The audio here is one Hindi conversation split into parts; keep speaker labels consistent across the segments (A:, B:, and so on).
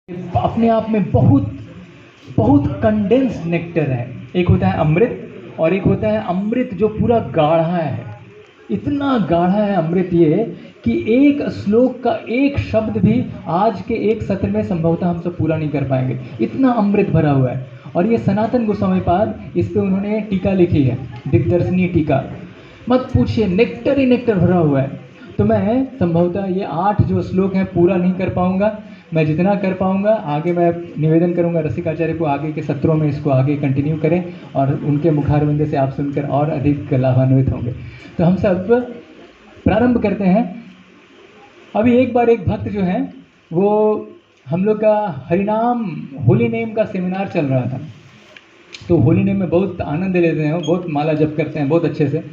A: अपने आप में बहुत बहुत कंडेंस्ड नेक्टर है। एक होता है अमृत और एक होता है अमृत जो पूरा गाढ़ा है। इतना गाढ़ा है अमृत ये कि एक श्लोक का एक शब्द भी आज के एक सत्र में संभवतः हम सब पूरा नहीं कर पाएंगे, इतना अमृत भरा हुआ है। और ये सनातन गोस्वामी पाद, इस पे उन्होंने टीका लिखी है, दिग्दर्शनी टीका। मत पूछिए, नेक्टर ही नेक्टर भरा हुआ है। तो मैं संभवतः ये 8 जो श्लोक हैं पूरा नहीं कर पाऊंगा। मैं जितना कर पाऊंगा आगे मैं निवेदन करूंगा रसिकाचार्य को आगे के सत्रों में इसको आगे कंटिन्यू करें और उनके मुखारविंद से आप सुनकर और अधिक लाभान्वित होंगे। तो हम सब प्रारंभ करते हैं। अभी एक बार एक भक्त जो है वो हम लोग का हरिनाम होली नेम का सेमिनार चल रहा था। तो होली नेम में बहुत आनंद लेते हैं, वो बहुत माला जप करते हैं बहुत अच्छे से।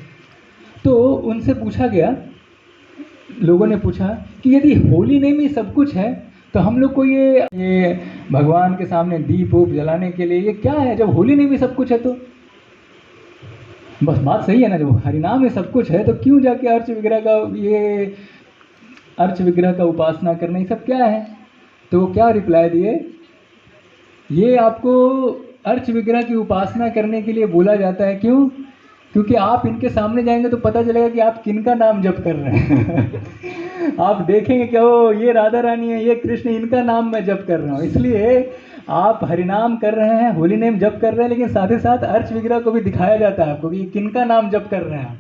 A: तो उनसे पूछा गया, लोगों ने पूछा कि यदि होली नेम ही सब कुछ है तो हम लोग को ये भगवान के सामने दीप वूप जलाने के लिए ये क्या है, जब होली नेम ही सब कुछ है। तो बस बात सही है ना, जब हरिनाम में सब कुछ है तो क्यों जाके अर्च विग्रह का उपासना करना, ये सब क्या है। तो वो क्या रिप्लाई दिए, ये आपको अर्च विग्रह की उपासना करने के लिए बोला जाता है। क्यों? क्योंकि आप इनके सामने जाएंगे तो पता चलेगा कि आप किनका नाम जप कर रहे हैं। आप देखेंगे कि ओ ये राधा रानी है, ये कृष्ण, इनका नाम मैं जप कर रहा हूँ। इसलिए आप हरिनाम कर रहे हैं, होली नेम जप कर रहे हैं, लेकिन साथ ही साथ अर्च विग्रह को भी दिखाया जाता है आपको कि किनका नाम जप कर रहे हैं।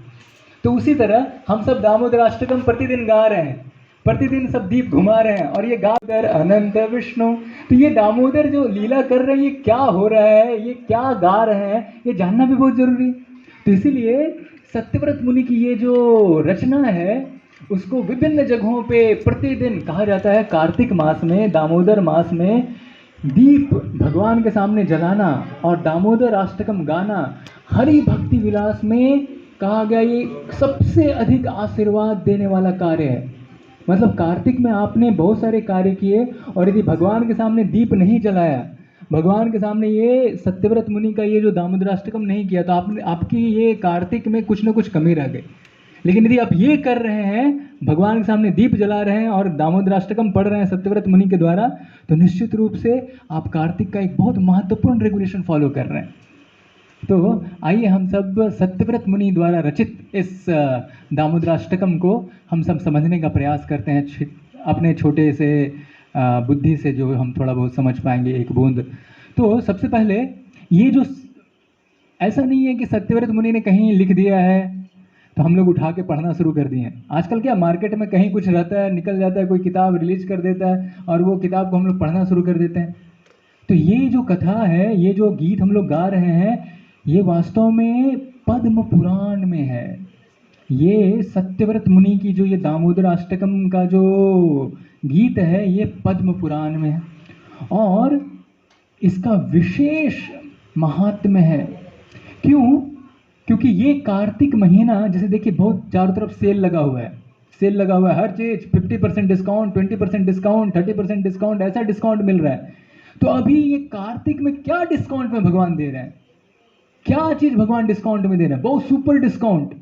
A: तो उसी तरह हम सब दामोदर अष्टकम प्रतिदिन गा रहे हैं, प्रतिदिन सब दीप घुमा रहे हैं और ये गाकर अनंत विष्णु। तो ये दामोदर जो लीला कर रहे हैं, ये क्या हो रहा है, ये क्या गा रहे हैं, ये जानना भी बहुत जरूरी है। तो इसीलिए सत्यव्रत मुनि की ये जो रचना है उसको विभिन्न जगहों पे प्रतिदिन कहा जाता है। कार्तिक मास में, दामोदर मास में दीप भगवान के सामने जलाना और दामोदर अष्टकम गाना हरि भक्ति विलास में कहा गया ये सबसे अधिक आशीर्वाद देने वाला कार्य है। मतलब कार्तिक में आपने बहुत सारे कार्य किए और यदि भगवान के सामने दीप नहीं जलाया, भगवान के सामने ये सत्यव्रत मुनि का ये जो दामोदराष्टकम नहीं किया, तो आपकी ये कार्तिक में कुछ ना कुछ कमी रह गई। लेकिन यदि आप ये कर रहे हैं, भगवान के सामने दीप जला रहे हैं और दामोदराष्टकम पढ़ रहे हैं सत्यव्रत मुनि के द्वारा, तो निश्चित रूप से आप कार्तिक का एक बहुत महत्वपूर्ण रेगुलेशन फॉलो कर रहे हैं। तो आइए हम सब सत्यव्रत मुनि द्वारा रचित इस दामोदराष्टकम को हम सब समझने का प्रयास करते हैं, अपने छोटे से बुद्धि से जो हम थोड़ा बहुत समझ पाएंगे एक बूंद। तो सबसे पहले ये जो ऐसा नहीं है कि सत्यव्रत मुनि ने कहीं लिख दिया है तो हम लोग उठा के पढ़ना शुरू कर दिए हैं। आजकल क्या मार्केट में कहीं कुछ रहता है, निकल जाता है, कोई किताब रिलीज कर देता है और वो किताब को हम लोग पढ़ना शुरू कर देते हैं। तो ये जो कथा है, ये जो गीत हम लोग गा रहे हैं, ये वास्तव में पद्म पुराण में है। ये सत्यव्रत मुनि की जो ये दामोदर अष्टकम का जो गीत है, ये पद्म पुराण में है और इसका विशेष महात्म्य है। क्यों? क्योंकि ये कार्तिक महीना, जैसे देखिए बहुत चारों तरफ सेल लगा हुआ है, सेल लगा हुआ है, हर चीज 50% डिस्काउंट, 20% डिस्काउंट, 30% डिस्काउंट, ऐसा डिस्काउंट मिल रहा है। तो अभी ये कार्तिक में क्या डिस्काउंट में भगवान दे रहे हैं, क्या चीज भगवान डिस्काउंट में दे रहे हैं? बहुत सुपर डिस्काउंट।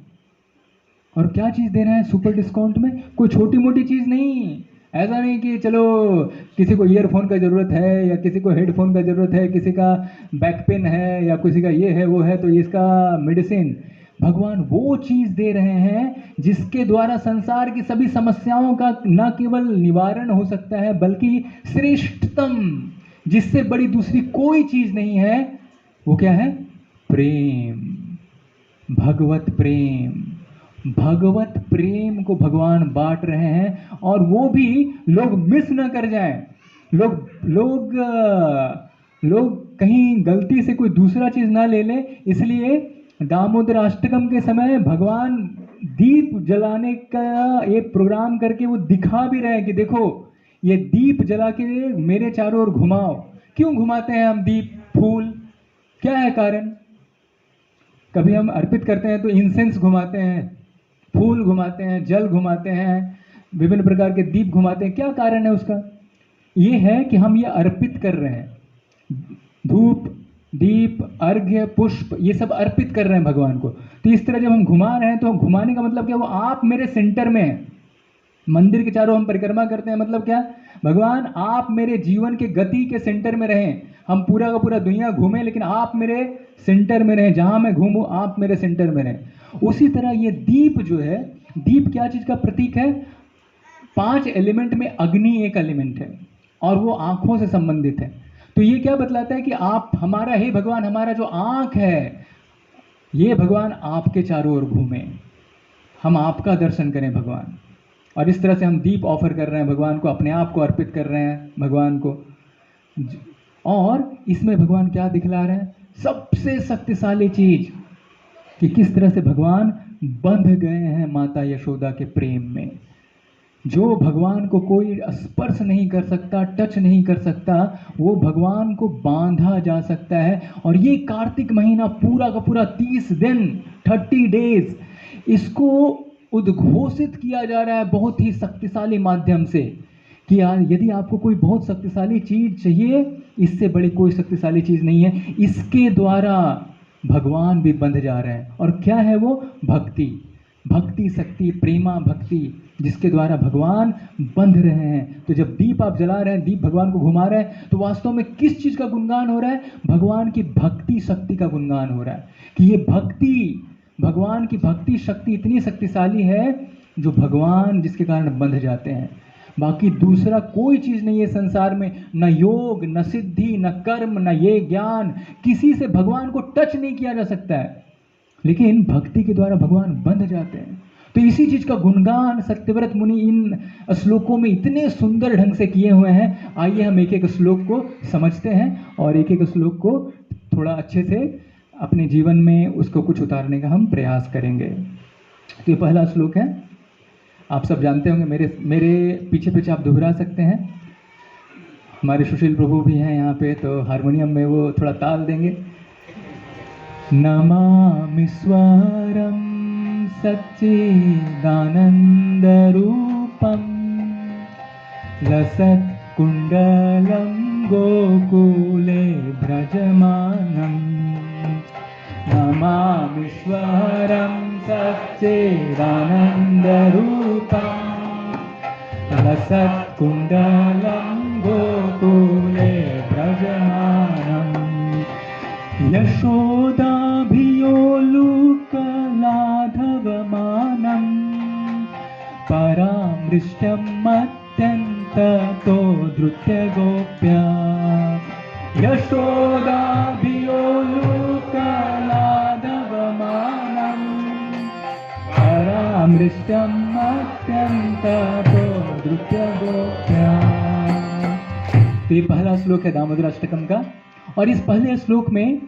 A: और क्या चीज दे रहे हैं सुपर डिस्काउंट में? कोई छोटी मोटी चीज नहीं। ऐसा नहीं कि चलो किसी को ईयरफोन का जरूरत है या किसी को हेडफोन का जरूरत है, किसी का बैक पेन है या किसी का ये है वो है तो इसका मेडिसिन। भगवान वो चीज दे रहे हैं जिसके द्वारा संसार की सभी समस्याओं का न केवल निवारण हो सकता है बल्कि श्रेष्ठतम, जिससे बड़ी दूसरी कोई चीज नहीं है। वो क्या है? प्रेम, भगवत प्रेम। भगवत प्रेम को भगवान बांट रहे हैं और वो भी लोग मिस ना कर जाएं। लोग कहीं गलती से कोई दूसरा चीज ना ले लें। इसलिए दामोदर अष्टकम के समय भगवान दीप जलाने का एक प्रोग्राम करके वो दिखा भी रहे हैं कि देखो ये दीप जला के मेरे चारों ओर घुमाओ। क्यों घुमाते हैं हम दीप? फूल, क्या है कारण? कभी हम अर्पित करते हैं तो इंसेंस घुमाते हैं, फूल घुमाते हैं, जल घुमाते हैं, विभिन्न प्रकार के दीप घुमाते हैं। क्या कारण है उसका? ये है कि हम ये अर्पित कर रहे हैं। धूप, दीप, अर्घ्य, पुष्प, ये सब अर्पित कर रहे हैं भगवान को। तो इस तरह जब हम घुमा रहे हैं तो घुमाने का मतलब क्या? वो आप मेरे सेंटर में हैं, मंदिर के चारों हम परिक्रमा करते हैं, मतलब क्या? भगवान आप मेरे जीवन के गति के सेंटर में रहें। हम पूरा का पूरा दुनिया घूमें लेकिन आप मेरे सेंटर में रहें, जहां मैं घूमूं आप मेरे सेंटर में रहें। उसी तरह ये दीप जो है, दीप क्या चीज का प्रतीक है? 5 एलिमेंट में अग्नि एक एलिमेंट है और वो आंखों से संबंधित है। तो ये क्या बतलाता है कि आप हमारा, हे भगवान, हमारा जो आंख है ये भगवान आपके चारों ओर घूमे, हम आपका दर्शन करें भगवान। और इस तरह से हम दीप ऑफर कर रहे हैं भगवान को, अपने आप को अर्पित कर रहे हैं भगवान को। और इसमें भगवान क्या दिखला रहे हैं? सबसे शक्तिशाली चीज कि किस तरह से भगवान बंध गए हैं माता यशोदा के प्रेम में। जो भगवान को कोई स्पर्श नहीं कर सकता, टच नहीं कर सकता, वो भगवान को बांधा जा सकता है। और ये कार्तिक महीना पूरा का पूरा 30 दिन 30 डेज इसको उद्घोषित किया जा रहा है बहुत ही शक्तिशाली माध्यम से कि यार यदि आपको कोई बहुत शक्तिशाली चीज चाहिए, इससे बड़ी कोई शक्तिशाली चीज नहीं है। इसके द्वारा भगवान भी बंध जा रहे हैं। और क्या है वो? भक्ति, भक्ति शक्ति, प्रेमा भक्ति, जिसके द्वारा भगवान बंध रहे हैं। तो जब दीप आप जला रहे हैं, दीप भगवान को घुमा रहे हैं, तो वास्तव में किस चीज का गुणगान हो रहा है? भगवान की भक्ति शक्ति का गुणगान हो रहा है कि ये भक्ति, भगवान की भक्ति शक्ति इतनी शक्तिशाली है जो भगवान जिसके कारण बंध जाते हैं। बाकी दूसरा कोई चीज नहीं है संसार में, न योग, न सिद्धि, न कर्म, न ये ज्ञान, किसी से भगवान को टच नहीं किया जा सकता है, लेकिन भक्ति के द्वारा भगवान बंध जाते हैं। तो इसी चीज का गुणगान सत्यव्रत मुनि इन श्लोकों में इतने सुंदर ढंग से किए हुए हैं। आइए हम एक एक श्लोक को समझते हैं और एक एक श्लोक को थोड़ा अच्छे से अपने जीवन में उसको कुछ उतारने का हम प्रयास करेंगे। तो ये पहला श्लोक है, आप सब जानते होंगे, मेरे पीछे पीछे आप दोहरा सकते हैं। हमारे सुशील प्रभु भी हैं यहाँ पे, तो हारमोनियम में वो थोड़ा ताल देंगे। नमामि स्वरं सच्चिदानन्दरूपं लसत्कुण्डलं गोकुले व्रजमानं। नमामीश्वरं सच्चिदानन्दरूपं लसत्कुण्डलं गोकुले व्रजमानं। यशोदाभियोलुकलाघवमानं परामृष्टमत्यन्ततो धृत्यगोप्या। यशोदाभियोलुकलाघवमानं परामृष्टमत्यन्ततो धृत्यगोप्या। तो ये पहला श्लोक है दामोदराष्टकम का। और इस पहले श्लोक में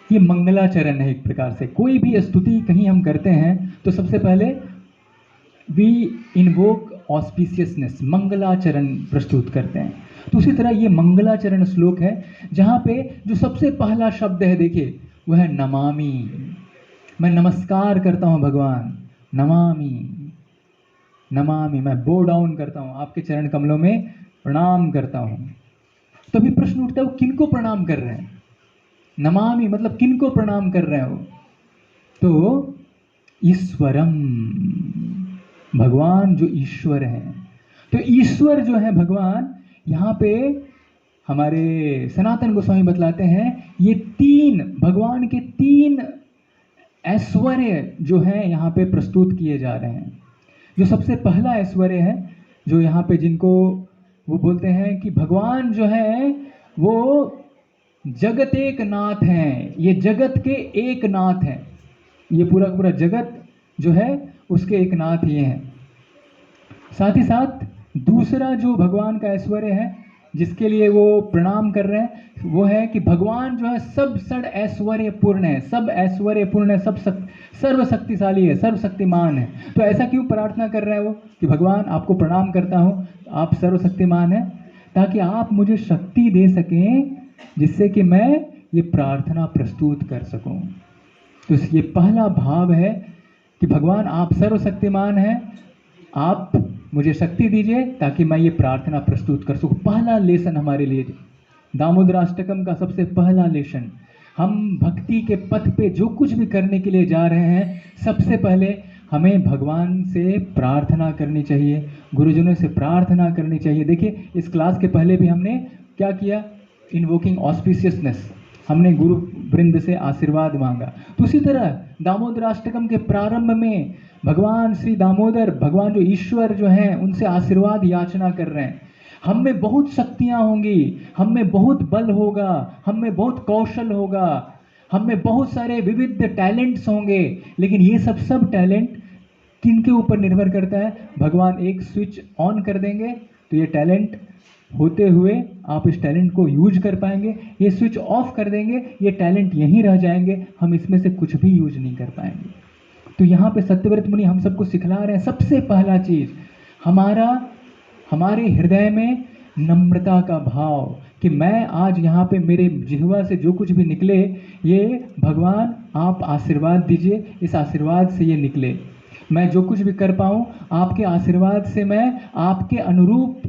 A: ये मंगलाचरण है। एक प्रकार से कोई भी स्तुति कहीं हम करते हैं तो सबसे पहले वी इन्वोक ऑस्पिशियसनेस, मंगलाचरण प्रस्तुत करते हैं। तो उसी तरह ये मंगलाचरण श्लोक है जहाँ पे जो सबसे पहला शब्द है, देखिए, वह है नमामि। मैं नमस्कार करता हूँ भगवान, नमामि, नमामि, मैं बो डाउन करता हूँ, आपके चरण कमलों में प्रणाम करता हूँ। तभी प्रश्न उठता है, वो किनको प्रणाम कर रहे हैं? नमामि मतलब किनको प्रणाम कर रहे हो? तो ईश्वरम, भगवान जो ईश्वर हैं। तो ईश्वर जो है भगवान, यहाँ पे हमारे सनातन गोस्वामी बतलाते हैं ये तीन भगवान के तीन ऐश्वर्य जो हैं यहाँ पे प्रस्तुत किए जा रहे हैं। जो सबसे पहला ऐश्वर्य है, जो यहाँ पे जिनको वो बोलते हैं कि भगवान जो है वो जगत एक नाथ हैं, ये जगत के एक नाथ हैं, ये पूरा पूरा जगत जो है उसके एक नाथ ये हैं। साथ ही साथ दूसरा जो भगवान का ऐश्वर्य है जिसके लिए वो प्रणाम कर रहे हैं, वो है कि भगवान जो है सब षड ऐश्वर्य पूर्ण है, सब ऐश्वर्य पूर्ण है, सब सर्वशक्तिशाली है, सर्वशक्तिमान है। तो ऐसा क्यों प्रार्थना कर रहे हैं वो कि भगवान आपको प्रणाम करता हूँ, आप सर्वशक्तिमान हैं, ताकि आप मुझे शक्ति दे सकें जिससे कि मैं ये प्रार्थना प्रस्तुत कर सकूं। तो ये पहला भाव है कि भगवान आप सर्वशक्तिमान हैं, आप मुझे शक्ति दीजिए ताकि मैं ये प्रार्थना प्रस्तुत कर सकूं। पहला लेसन हमारे लिए दामोदराष्टकम का सबसे पहला लेसन। हम भक्ति के पथ पे जो कुछ भी करने के लिए जा रहे हैं, सबसे पहले हमें भगवान से प्रार्थना करनी चाहिए, गुरुजनों से प्रार्थना करनी चाहिए। देखिए इस क्लास के पहले भी हमने क्या किया, इन्वोकिंग ऑस्पिशियसनेस, हमने गुरु वृंद से आशीर्वाद मांगा। तो उसी तरह दामोदराष्टकम के प्रारंभ में भगवान श्री दामोदर, भगवान जो ईश्वर जो हैं, उनसे आशीर्वाद याचना कर रहे हैं। हम में बहुत शक्तियां होंगी, हम में बहुत बल होगा, हम में बहुत कौशल होगा, हम में बहुत सारे विविध टैलेंट्स होंगे, लेकिन ये सब टैलेंट किनके ऊपर निर्भर करता है? भगवान एक स्विच ऑन कर देंगे तो ये टैलेंट होते हुए आप इस टैलेंट को यूज कर पाएंगे, ये स्विच ऑफ कर देंगे, ये टैलेंट यहीं रह जाएंगे, हम इसमें से कुछ भी यूज नहीं कर पाएंगे। तो यहाँ पे सत्यव्रत मुनि हम सबको सिखला रहे हैं, सबसे पहला चीज हमारे हृदय में नम्रता का भाव, कि मैं आज यहाँ पे मेरे जिह्वा से जो कुछ भी निकले, ये भगवान आप आशीर्वाद दीजिए, इस आशीर्वाद से ये निकले, मैं जो कुछ भी कर पाऊँ आपके आशीर्वाद से मैं आपके अनुरूप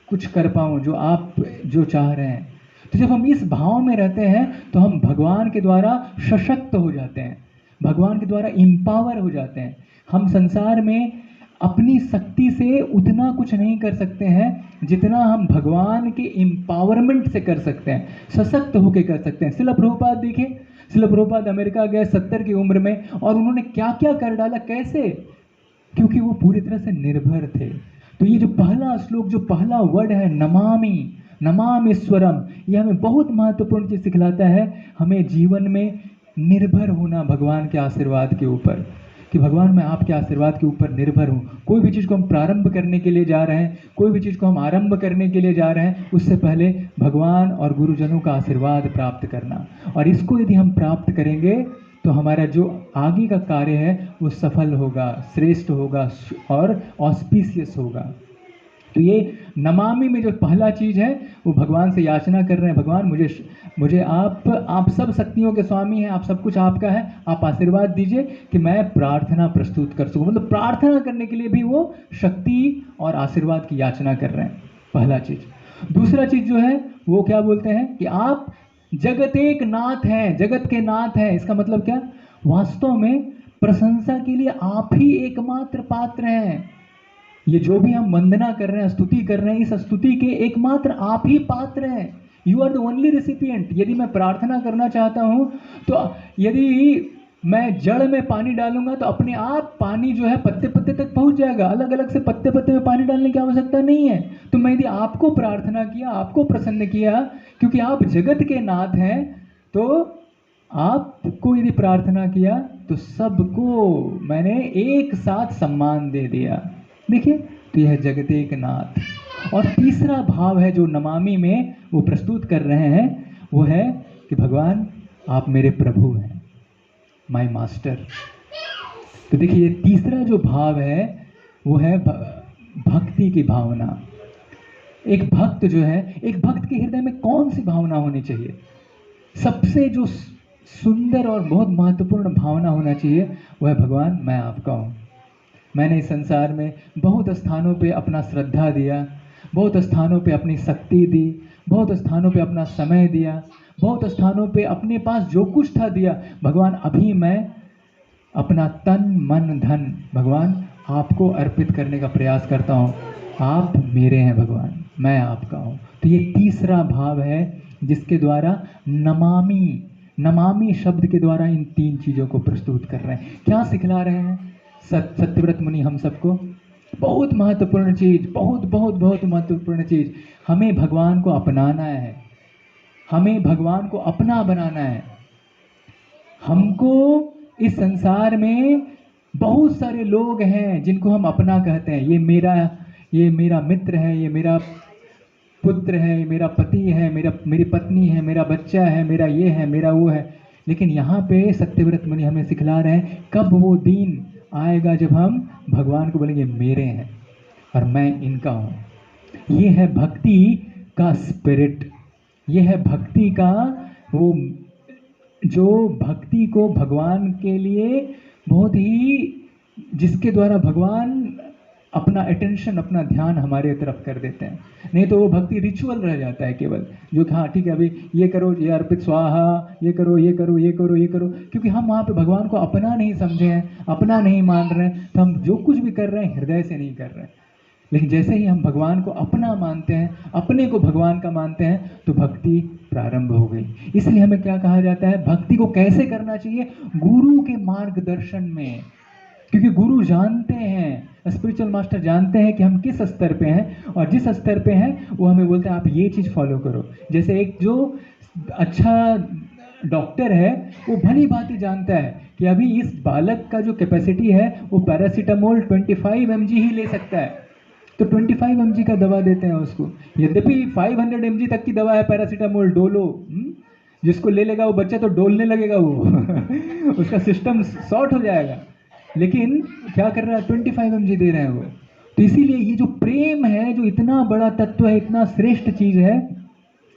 A: कुछ कर पाऊँ, जो आप जो चाह रहे हैं। तो जब हम इस भाव में रहते हैं तो हम भगवान के द्वारा सशक्त हो जाते हैं, भगवान के द्वारा एम्पावर हो जाते हैं। हम संसार में अपनी शक्ति से उतना कुछ नहीं कर सकते हैं जितना हम भगवान के एम्पावरमेंट से कर सकते हैं, सशक्त होकर कर सकते हैं। श्रील प्रभुपाद देखिए, श्रील प्रभुपाद अमेरिका गए 70 की उम्र में, और उन्होंने क्या क्या कर डाला, कैसे? क्योंकि वो पूरी तरह से निर्भर थे। तो ये जो पहला श्लोक, जो पहला वर्ड है नमामि, नमामीश्वरम, ये हमें बहुत महत्वपूर्ण चीज सिखलाता है, हमें जीवन में निर्भर होना भगवान के आशीर्वाद के ऊपर, कि भगवान मैं आपके आशीर्वाद के ऊपर निर्भर हूँ। कोई भी चीज़ को हम प्रारंभ करने के लिए जा रहे हैं, कोई भी चीज़ को हम आरंभ करने के लिए जा रहे हैं, उससे पहले भगवान और गुरुजनों का आशीर्वाद प्राप्त करना, और इसको यदि हम प्राप्त करेंगे तो हमारा जो आगे का कार्य है वो सफल होगा, श्रेष्ठ होगा और ऑस्पिशियस होगा। तो ये नमामि में जो पहला चीज है वो भगवान से याचना कर रहे हैं, भगवान मुझे आप सब शक्तियों के स्वामी हैं, आप सब कुछ आपका है, आप आशीर्वाद दीजिए कि मैं प्रार्थना प्रस्तुत कर सकूं। मतलब प्रार्थना करने के लिए भी वो शक्ति और आशीर्वाद की याचना कर रहे हैं, पहला चीज। दूसरा चीज जो है वो क्या बोलते हैं कि आप जगत एक नाथ हैं, जगत के नाथ हैं। इसका मतलब क्या? वास्तव में प्रशंसा के लिए आप ही एकमात्र पात्र हैं। ये जो भी हम वंदना कर रहे हैं, स्तुति कर रहे हैं, इस स्तुति के एकमात्र आप ही पात्र हैं। You are the only recipient. यदि मैं प्रार्थना करना चाहता हूं तो यदि मैं जड़ में पानी डालूंगा तो अपने आप पानी जो है पत्ते पत्ते तक पहुंच जाएगा, अलग अलग से पत्ते पत्ते में पानी डालने की आवश्यकता नहीं है। तो मैं यदि आपको प्रार्थना किया, आपको प्रसन्न किया, क्योंकि आप जगत के नाथ हैं, तो आपको यदि प्रार्थना किया तो सबको मैंने एक साथ सम्मान दे दिया। देखिए, तो यह जगत एक नाथ। और तीसरा भाव है जो नमामि में वो प्रस्तुत कर रहे हैं, वो है कि भगवान आप मेरे प्रभु हैं, माय मास्टर। तो देखिए ये तीसरा जो भाव है वो है भक्ति की भावना। एक भक्त जो है, एक भक्त के हृदय में कौन सी भावना होनी चाहिए? सबसे जो सुंदर और बहुत महत्वपूर्ण भावना होना चाहिए वो है भगवान मैं आपका हूँ। मैंने इस संसार में बहुत स्थानों पे अपना श्रद्धा दिया, बहुत स्थानों पे अपनी शक्ति दी, बहुत स्थानों पे अपना समय दिया, बहुत स्थानों पे अपने पास जो कुछ था दिया। भगवान अभी मैं अपना तन मन धन भगवान आपको अर्पित करने का प्रयास करता हूँ। आप मेरे हैं भगवान, मैं आपका हूँ। तो ये तीसरा भाव है जिसके द्वारा नमामि शब्द के द्वारा इन तीन चीज़ों को प्रस्तुत कर रहे हैं। क्या सिखला रहे हैं सत्यव्रत मुनि हम सबको? बहुत महत्वपूर्ण चीज, बहुत बहुत बहुत महत्वपूर्ण चीज, हमें भगवान को अपनाना है, हमें भगवान को अपना बनाना है। हमको इस संसार में बहुत सारे लोग हैं जिनको हम अपना कहते हैं, ये मेरा मित्र है, ये मेरा पुत्र है, ये मेरा पति है, मेरी पत्नी है, मेरा बच्चा है, मेरा ये है, मेरा वो है। लेकिन यहाँ पे सत्यव्रत मुनि हमें सिखला रहे हैं कब वो दिन आएगा जब हम भगवान को बोलेंगे मेरे हैं और मैं इनका हूँ। ये है भक्ति का स्पिरिट, ये है भक्ति का वो जो भक्ति को भगवान के लिए बहुत ही, जिसके द्वारा भगवान अपना अटेंशन, अपना ध्यान हमारे तरफ कर देते हैं। नहीं तो वो भक्ति रिचुअल रह जाता है केवल, जो कि हाँ ठीक है अभी ये करो, ये अर्पित स्वाहा, ये करो ये करो ये करो ये करो, क्योंकि हम वहाँ पे भगवान को अपना नहीं समझे हैं, अपना नहीं मान रहे हैं, तो हम जो कुछ भी कर रहे हैं हृदय से नहीं कर रहे हैं। लेकिन जैसे ही हम भगवान को अपना मानते हैं, अपने को भगवान का मानते हैं, तो भक्ति प्रारंभ हो गई। इसलिए हमें क्या कहा जाता है, भक्ति को कैसे करना चाहिए, गुरु के मार्गदर्शन में। क्योंकि गुरु जानते हैं, स्पिरिचुअल मास्टर जानते हैं कि हम किस स्तर पे हैं, और जिस स्तर पे हैं वो हमें बोलते हैं आप ये चीज़ फॉलो करो। जैसे एक जो अच्छा डॉक्टर है वो भली भांति जानता है कि अभी इस बालक का जो कैपेसिटी है वो पैरासीटामोल 25 mg ही ले सकता है, तो 25 mg का दवा देते हैं उसको। यद्यपि 500 mg तक की दवा है पैरासीटामोल, डोलो, जिसको ले लेगा वो बच्चा तो डोलने लगेगा वो उसका सिस्टम शॉर्ट हो जाएगा। लेकिन क्या कर रहा है, 25 mg दे रहे हैं वो। तो इसीलिए ये जो प्रेम है, जो इतना बड़ा तत्व है, इतना श्रेष्ठ चीज है,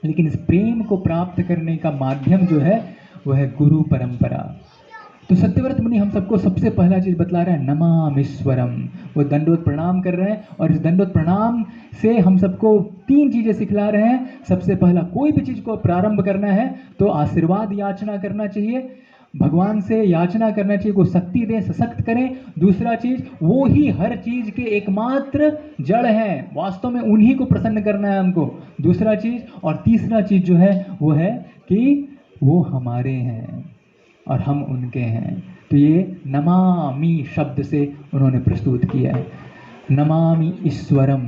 A: लेकिन इस प्रेम को प्राप्त करने का माध्यम जो है वो है गुरु परंपरा। तो सत्यव्रत मुनि हम सबको सबसे पहला चीज बतला रहे हैं, नमामीश्वरम। वो दंडोत प्रणाम कर रहे हैं, और इस दंडोत प्रणाम से हम सबको 3 चीजें सिखला रहे हैं। सबसे पहला, कोई भी चीज को प्रारंभ करना है तो आशीर्वाद याचना करना चाहिए, भगवान से याचना करना चाहिए, को शक्ति दे, सशक्त करें। दूसरा चीज, वो ही हर चीज के एकमात्र जड़ हैं, वास्तव में उन्हीं को प्रसन्न करना है हमको। दूसरा चीज, और तीसरा चीज जो है वो है कि वो हमारे हैं और हम उनके हैं। तो ये नमामि शब्द से उन्होंने प्रस्तुत किया है, नमामि ईश्वरम।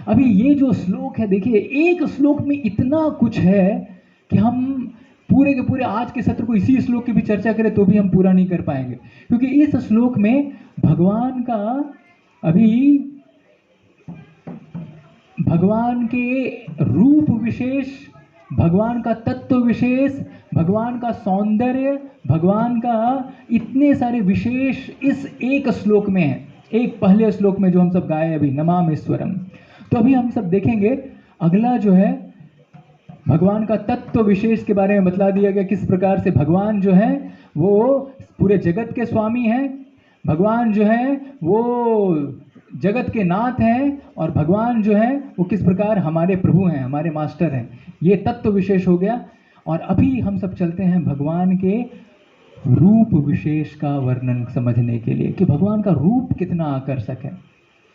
A: अभी ये जो श्लोक है, देखिए एक श्लोक में इतना कुछ है कि हम पूरे के पूरे आज के सत्र को इसी श्लोक की भी चर्चा करें तो भी हम पूरा नहीं कर पाएंगे, क्योंकि इस श्लोक में भगवान का, अभी भगवान के रूप विशेष, भगवान का तत्व विशेष, भगवान का सौंदर्य, भगवान का इतने सारे विशेष इस एक श्लोक में है, एक पहले श्लोक में जो हम सब गाए अभी, नमामीश्वरम। तो अभी हम सब देखेंगे अगला जो है, भगवान का तत्व विशेष के बारे में बतला दिया गया, किस प्रकार से भगवान जो है वो पूरे जगत के स्वामी हैं, भगवान जो है वो जगत के नाथ हैं, और भगवान जो है वो किस प्रकार हमारे प्रभु हैं, हमारे मास्टर हैं। ये तत्व विशेष हो गया। और अभी हम सब चलते हैं भगवान के रूप विशेष का वर्णन समझने के लिए, कि भगवान का रूप कितना आकर्षक है।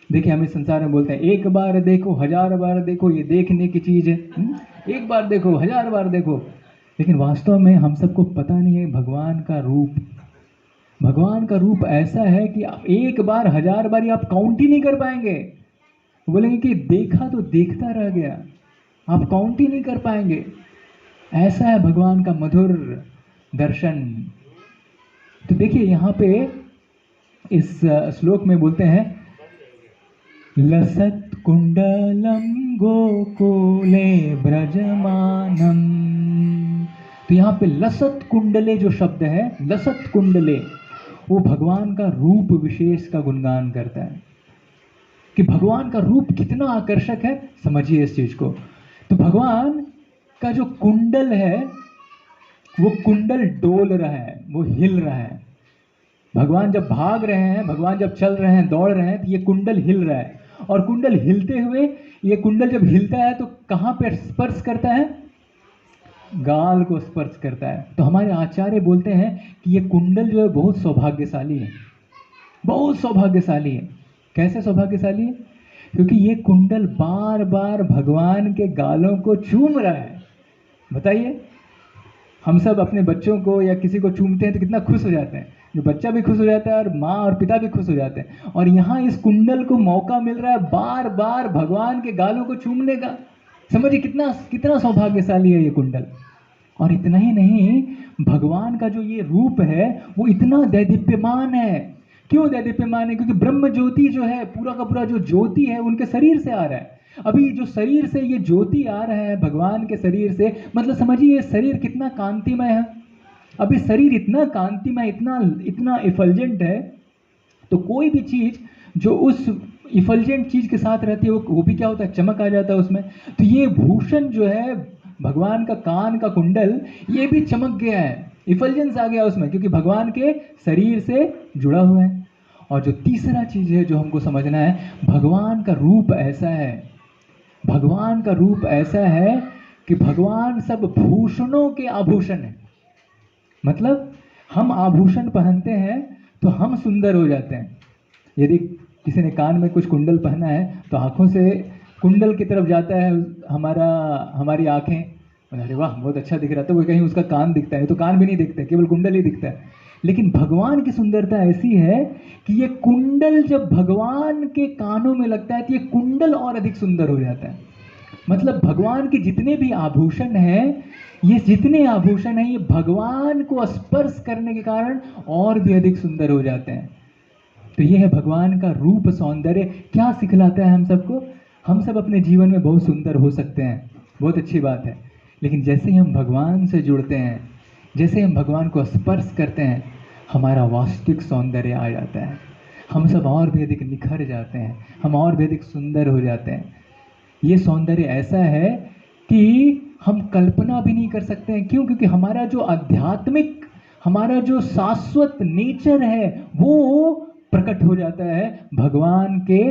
A: देखिए हम इस संसार में बोलते हैं एक बार देखो 1000 बार देखो, ये देखने की चीज है, एक बार देखो 1000 बार देखो। लेकिन वास्तव में हम सबको पता नहीं है भगवान का रूप। भगवान का रूप ऐसा है कि एक बार 1000 बार आप काउंट ही नहीं कर पाएंगे। बोलेंगे कि देखा तो देखता रह गया, आप काउंट ही नहीं कर पाएंगे। ऐसा है भगवान का मधुर दर्शन। तो देखिए यहाँ पे इस श्लोक में बोलते हैं, लसत कुंडलम गोकुले ब्रजमानम। तो यहाँ पे लसत कुंडले जो शब्द है, लसत कुंडले, वो भगवान का रूप विशेष का गुणगान करता है कि भगवान का रूप कितना आकर्षक है। समझिए इस चीज को। तो भगवान का जो कुंडल है, वो कुंडल डोल रहा है, वो हिल रहा है। भगवान जब भाग रहे हैं, भगवान जब चल रहे हैं, दौड़ रहे हैं, तो ये कुंडल हिल रहा है। और कुंडल हिलते हुए, ये कुंडल जब हिलता है तो कहाँ पे स्पर्श करता है, गाल को स्पर्श करता है। तो हमारे आचार्य बोलते हैं कि ये कुंडल जो है बहुत सौभाग्यशाली है, बहुत सौभाग्यशाली है। कैसे सौभाग्यशाली है? क्योंकि ये कुंडल बार बार भगवान के गालों को चूम रहा है। बताइए, हम सब अपने बच्चों को या किसी को चूमते हैं तो कितना खुश हो जाते हैं, जो बच्चा भी खुश हो जाता है और माँ और पिता भी खुश हो जाते हैं। और यहाँ इस कुंडल को मौका मिल रहा है बार बार भगवान के गालों को चूमने का। समझिए कितना कितना सौभाग्यशाली है ये कुंडल। और इतना ही नहीं, भगवान का जो ये रूप है वो इतना दैदीप्यमान है। क्यों दैदीप्यमान है? क्योंकि ब्रह्म ज्योति जो है, पूरा का पूरा जो ज्योति है उनके शरीर से आ रहा है। अभी जो शरीर से ये ज्योति आ रहा है भगवान के शरीर से, मतलब समझिए ये शरीर कितना कांतिमय है। अभी शरीर इतना कांतिमय, इतना इतना इफल्जेंट है, तो कोई भी चीज जो उस इफल्जेंट चीज के साथ रहती है वो भी क्या होता है, चमक आ जाता है उसमें। तो ये भूषण जो है भगवान का, कान का कुंडल, ये भी चमक गया है, इफल्जेंस आ गया उसमें, क्योंकि भगवान के शरीर से जुड़ा हुआ है। और जो तीसरा चीज़ है जो हमको समझना है, भगवान का रूप ऐसा है, भगवान का रूप ऐसा है कि भगवान सब भूषणों के आभूषण है। मतलब हम आभूषण पहनते हैं तो हम सुंदर हो जाते हैं। यदि किसी ने कान में कुछ कुंडल पहना है तो आंखों से कुंडल की तरफ जाता है हमारी आंखें, अरे वाह बहुत अच्छा दिख रहा है, तो वो कहीं उसका कान दिखता है, तो कान भी नहीं दिखता, केवल कुंडल ही दिखता है। लेकिन भगवान की सुंदरता ऐसी है कि ये कुंडल जब भगवान के कानों में लगता है तो ये कुंडल और अधिक सुंदर हो जाता है। मतलब भगवान के जितने भी आभूषण हैं, ये जितने आभूषण हैं, ये भगवान को स्पर्श करने के कारण और भी अधिक सुंदर हो जाते हैं। तो ये है भगवान का रूप सौंदर्य। क्या सिखलाता है हम सबको? हम सब अपने जीवन में बहुत सुंदर हो सकते हैं, बहुत अच्छी बात है, लेकिन जैसे ही हम भगवान से जुड़ते हैं, जैसे हम भगवान को स्पर्श करते हैं, हमारा वास्तविक सौंदर्य आ जाता है। हम सब और भी अधिक निखर जाते हैं, हम और भी अधिक सुंदर हो जाते हैं। ये सौंदर्य ऐसा है कि हम कल्पना भी नहीं कर सकते हैं। क्यों? क्योंकि हमारा जो आध्यात्मिक, हमारा जो शाश्वत नेचर है वो प्रकट हो जाता है भगवान के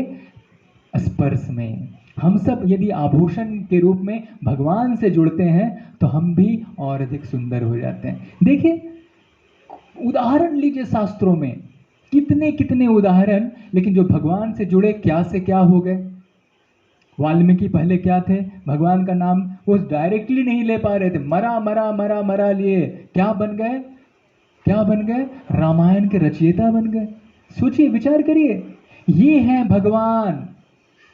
A: स्पर्श में। हम सब यदि आभूषण के रूप में भगवान से जुड़ते हैं तो हम भी और अधिक सुंदर हो जाते हैं। देखिए, उदाहरण लीजिए शास्त्रों में, कितने कितने उदाहरण, लेकिन जो भगवान से जुड़े क्या से क्या हो गए। वाल्मीकि पहले क्या थे? भगवान का नाम वो डायरेक्टली नहीं ले पा रहे थे, मरा मरा मरा मरा लिए, क्या बन गए? क्या बन गए? रामायण के रचयिता बन गए। सोचिए, विचार करिए, ये हैं भगवान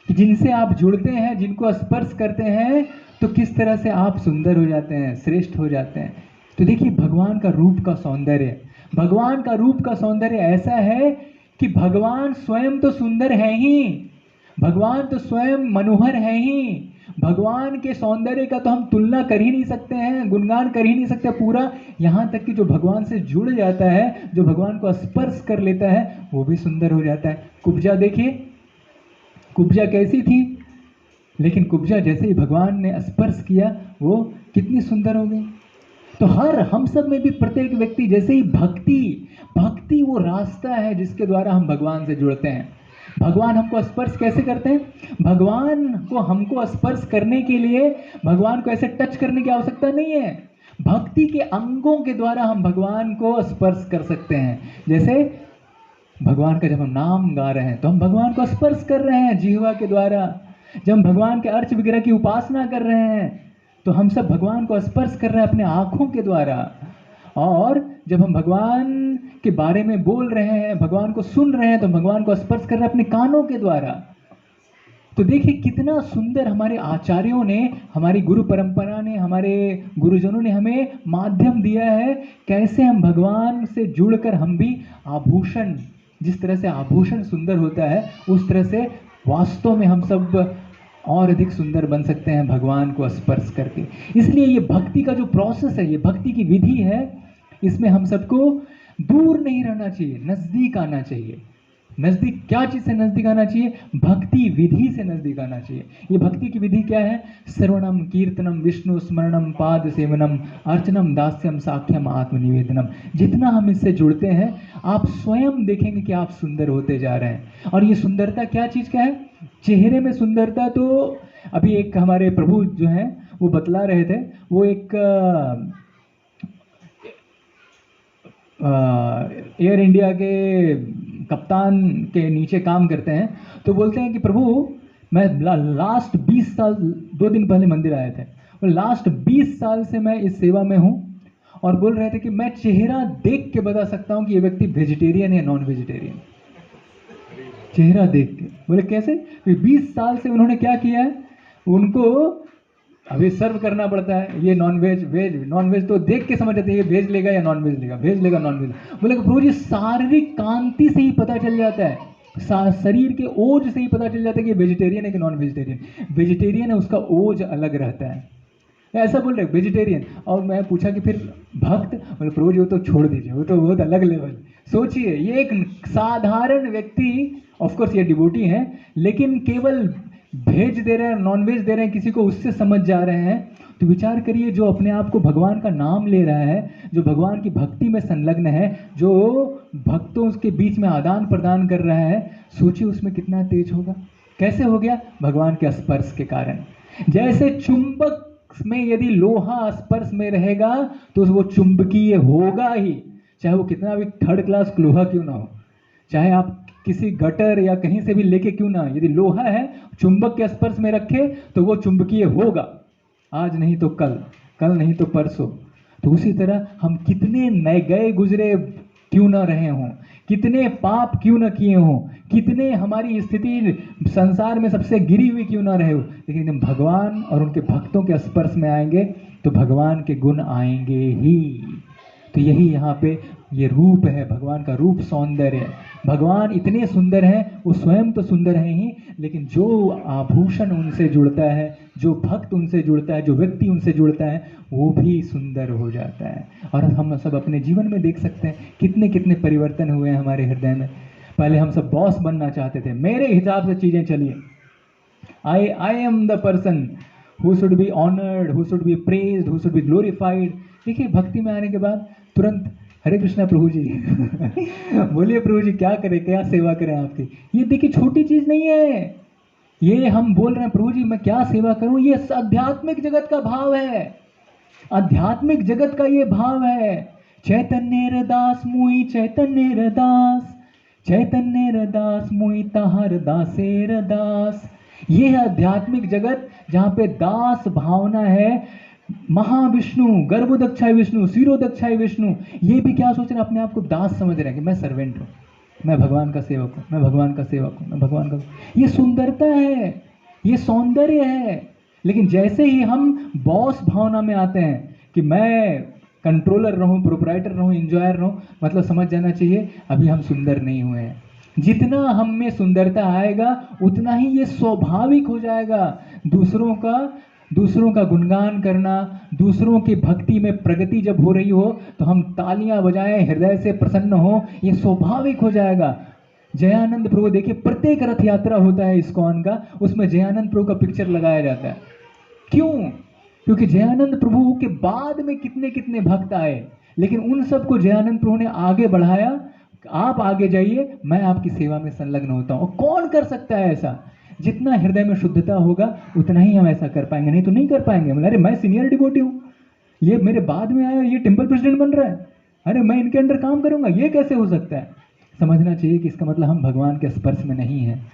A: कि जिनसे आप जुड़ते हैं, जिनको स्पर्श करते हैं तो किस तरह से आप सुंदर हो जाते हैं, श्रेष्ठ हो जाते हैं। तो देखिए, भगवान का रूप का सौंदर्य, भगवान का रूप का सौंदर्य ऐसा है कि भगवान स्वयं तो सुंदर है ही, भगवान तो स्वयं मनोहर है ही। भगवान के सौंदर्य का तो हम तुलना कर ही नहीं सकते हैं, गुणगान कर ही नहीं सकते पूरा। यहाँ तक कि जो भगवान से जुड़ जाता है, जो भगवान को स्पर्श कर लेता है, वो भी सुंदर हो जाता है। कुब्जा देखिए, कुब्जा कैसी थी, लेकिन कुब्जा जैसे ही भगवान ने स्पर्श किया वो कितनी सुंदर हो गई। तो हम सब में भी प्रत्येक व्यक्ति, जैसे ही भक्ति वो रास्ता है जिसके द्वारा हम भगवान से जुड़ते हैं। भगवान हमको स्पर्श कैसे करते हैं? भगवान को हमको स्पर्श करने के लिए भगवान को ऐसे टच करने की आवश्यकता नहीं है। भक्ति के अंगों के द्वारा हम भगवान को स्पर्श कर सकते हैं। जैसे भगवान का जब हम नाम गा रहे हैं तो हम भगवान को स्पर्श कर रहे हैं जिह्वा के द्वारा। जब हम भगवान के अर्च विग्रह की उपासना कर रहे हैं तो हम सब भगवान को स्पर्श कर रहे हैं अपने आँखों के द्वारा। और जब हम भगवान के बारे में बोल रहे हैं, भगवान को सुन रहे हैं, तो भगवान को स्पर्श कर रहे हैं अपने कानों के द्वारा। तो देखिए कितना सुंदर हमारे आचार्यों ने, हमारी गुरु परंपरा ने, हमारे गुरुजनों ने हमें माध्यम दिया है कैसे हम भगवान से जुड़कर हम भी आभूषण, जिस तरह से आभूषण सुंदर होता है उस तरह से वास्तव में हम सब और अधिक सुंदर बन सकते हैं भगवान को स्पर्श करके। इसलिए ये भक्ति का जो प्रोसेस है, ये भक्ति की विधि है, इसमें हम सबको दूर नहीं रहना चाहिए, नजदीक आना चाहिए। नजदीक क्या चीज से नजदीक आना चाहिए? भक्ति विधि से नजदीक आना चाहिए। ये भक्ति की विधि क्या है? श्रवणम कीर्तनम विष्णु स्मरणम पाद सेवनम अर्चनम दास्यम साख्यम आत्मनिवेदनम। जितना हम इससे जुड़ते हैं आप स्वयं देखेंगे कि आप सुंदर होते जा रहे हैं। और ये सुंदरता क्या चीज का है? चेहरे में सुंदरता तो अभी एक हमारे प्रभु जो हैं वो बतला रहे थे, वो एक एयर इंडिया के कप्तान के नीचे काम करते हैं। तो बोलते हैं कि प्रभु मैं लास्ट 20 साल, 2 दिन पहले मंदिर आए थे, और लास्ट 20 साल से मैं इस सेवा में हूँ, और बोल रहे थे कि मैं चेहरा देख के बता सकता हूँ कि ये व्यक्ति वेजिटेरियन है नॉन वेजिटेरियन। चेहरा देख के। बोले कैसे? 20 साल से उन्होंने क्या किया है, उनको अभी सर्व करना पड़ता है, ये non veg, veg non veg तो देख के समझ जाते हैं ये वेज लेगा या नॉन वेज लेगा, वेज लेगा नॉन वेज। बोले प्रभु जी शारीरिक कांति से ही पता चल जाता है, शरीर के ओज से ही पता चल जाता है कि वेजिटेरियन है कि नॉन वेजिटेरियन। वेजिटेरियन है उसका ओज अलग रहता है, ऐसा बोल रहे वेजिटेरियन। और मैं पूछा कि फिर भक्त? बोले प्रभु जी वो तो छोड़ दीजिए, वो तो बहुत अलग लेवल। सोचिए, ये एक साधारण व्यक्ति, ऑफकोर्स ये डिवोटी हैं, लेकिन केवल वेज दे रहे हैं, नॉन वेज दे रहे हैं किसी को, उससे समझ जा रहे हैं। तो विचार करिए, जो अपने आप को भगवान का नाम ले रहा है, जो भगवान की भक्ति में संलग्न है, जो भक्तों के बीच में आदान प्रदान कर रहा है, सोचिए उसमें कितना तेज होगा। कैसे हो गया? भगवान के स्पर्श के कारण। जैसे चुंबक में यदि लोहा स्पर्श में रहेगा तो वो चुंबकीय होगा ही, चाहे वो कितना भी थर्ड क्लास लोहा क्यों ना हो, चाहे आप किसी गटर या कहीं से भी लेके क्यों ना, यदि लोहा है चुंबक के स्पर्श में रखे तो वो चुंबकीय होगा, आज नहीं तो कल, कल नहीं तो परसों। तो उसी तरह हम कितने नए गए गुजरे क्यों ना रहे हों, कितने पाप क्यों ना किए हों, कितने हमारी स्थिति संसार में सबसे गिरी हुई क्यों ना रहे हो, लेकिन हम भगवान और उनके भक्तों के स्पर्श में आएंगे तो भगवान के गुण आएंगे ही। तो यही यहाँ पे ये रूप है, भगवान का रूप सौंदर्य। भगवान इतने सुंदर हैं, वो स्वयं तो सुंदर हैं ही, लेकिन जो आभूषण उनसे जुड़ता है, जो भक्त उनसे जुड़ता है, जो व्यक्ति उनसे जुड़ता है, वो भी सुंदर हो जाता है। और हम सब अपने जीवन में देख सकते हैं कितने कितने परिवर्तन हुए हैं हमारे हृदय में। पहले हम सब बॉस बनना चाहते थे, मेरे हिसाब से चीज़ें चलिए, I am the person who should be honoured, who should be praised, who should be glorified. देखिए भक्ति में आने के बाद तुरंत हरे कृष्णा प्रभु जी बोलिए प्रभु जी क्या करें, क्या सेवा करें आपकी। ये देखिए छोटी चीज नहीं है, ये हम बोल रहे हैं प्रभु जी मैं क्या सेवा करूं, ये आध्यात्मिक जगत का भाव है, आध्यात्मिक जगत का ये भाव है। चैतन्य रदास मुई चैतन्य रदास, चैतन्य रदास मुई ताहर दासे रदास। ये है आध्यात्मिक जगत जहाँ पे दास भावना है। महाविष्णु, गर्भोदक्षाय विष्णु, सिरोदक्षाय विष्णु, ये भी क्या सोच रहे हैं, अपने आप को दास समझ रहे हैं कि मैं सर्वेंट हूँ, मैं भगवान का सेवक हूँ, मैं भगवान का सेवक हूँ, मैं भगवान का। ये सुंदरता है, ये सौंदर्य है। लेकिन जैसे ही हम बॉस भावना में आते हैं कि मैं कंट्रोलर रहूं, प्रोप्राइटर रहूं, इंजॉयर रहूं, मतलब समझ जाना चाहिए अभी हम सुंदर नहीं हुए हैं। जितना हम में सुंदरता आएगा उतना ही ये स्वाभाविक हो जाएगा। दूसरों का गुणगान करना, दूसरों की भक्ति में प्रगति जब हो रही हो तो हम तालियां बजाएं, हृदय से प्रसन्न हो, ये स्वाभाविक हो जाएगा। जयानंद प्रभु देखिए, प्रत्येक रथ यात्रा होता है इस्कॉन का, उसमें जयानंद प्रभु का पिक्चर लगाया जाता है। क्यों? क्योंकि जयानंद प्रभु के बाद में कितने कितने भक्त आए, लेकिन उन सबको जयानंद प्रभु ने आगे बढ़ाया। आप आगे जाइए, मैं आपकी सेवा में संलग्न होता हूं। कौन कर सकता है ऐसा? जितना हृदय में शुद्धता होगा उतना ही हम ऐसा कर पाएंगे, नहीं तो नहीं कर पाएंगे। अरे मैं सीनियर डिवोटी हूँ, ये मेरे बाद में आया, ये टेम्पल प्रेसिडेंट बन रहा है, अरे मैं इनके अंडर काम करूंगा, ये कैसे हो सकता है? समझना चाहिए कि इसका मतलब हम भगवान के स्पर्श में नहीं हैं।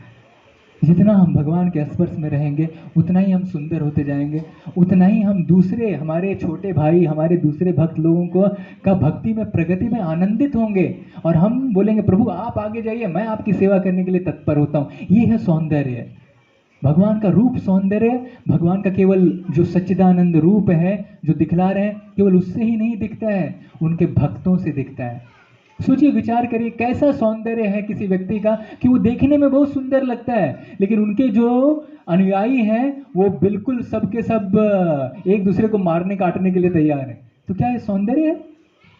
A: जितना हम भगवान के स्पर्श में रहेंगे उतना ही हम सुंदर होते जाएंगे, उतना ही हम दूसरे, हमारे छोटे भाई, हमारे दूसरे भक्त लोगों को का भक्ति में, प्रगति में आनंदित होंगे। और हम बोलेंगे प्रभु आप आगे जाइए, मैं आपकी सेवा करने के लिए तत्पर होता हूँ। ये है सौंदर्य, भगवान का रूप सौंदर्य। भगवान का केवल जो सच्चिदानंद रूप है जो दिखला रहे हैं, केवल उससे ही नहीं दिखता है, उनके भक्तों से दिखता है। सोचिए, विचार करिए कैसा सौंदर्य है किसी व्यक्ति का कि वो देखने में बहुत सुंदर लगता है, लेकिन उनके जो अनुयायी हैं वो बिल्कुल सबके सब एक दूसरे को मारने काटने के लिए तैयार है। तो क्या ये सौंदर्य है?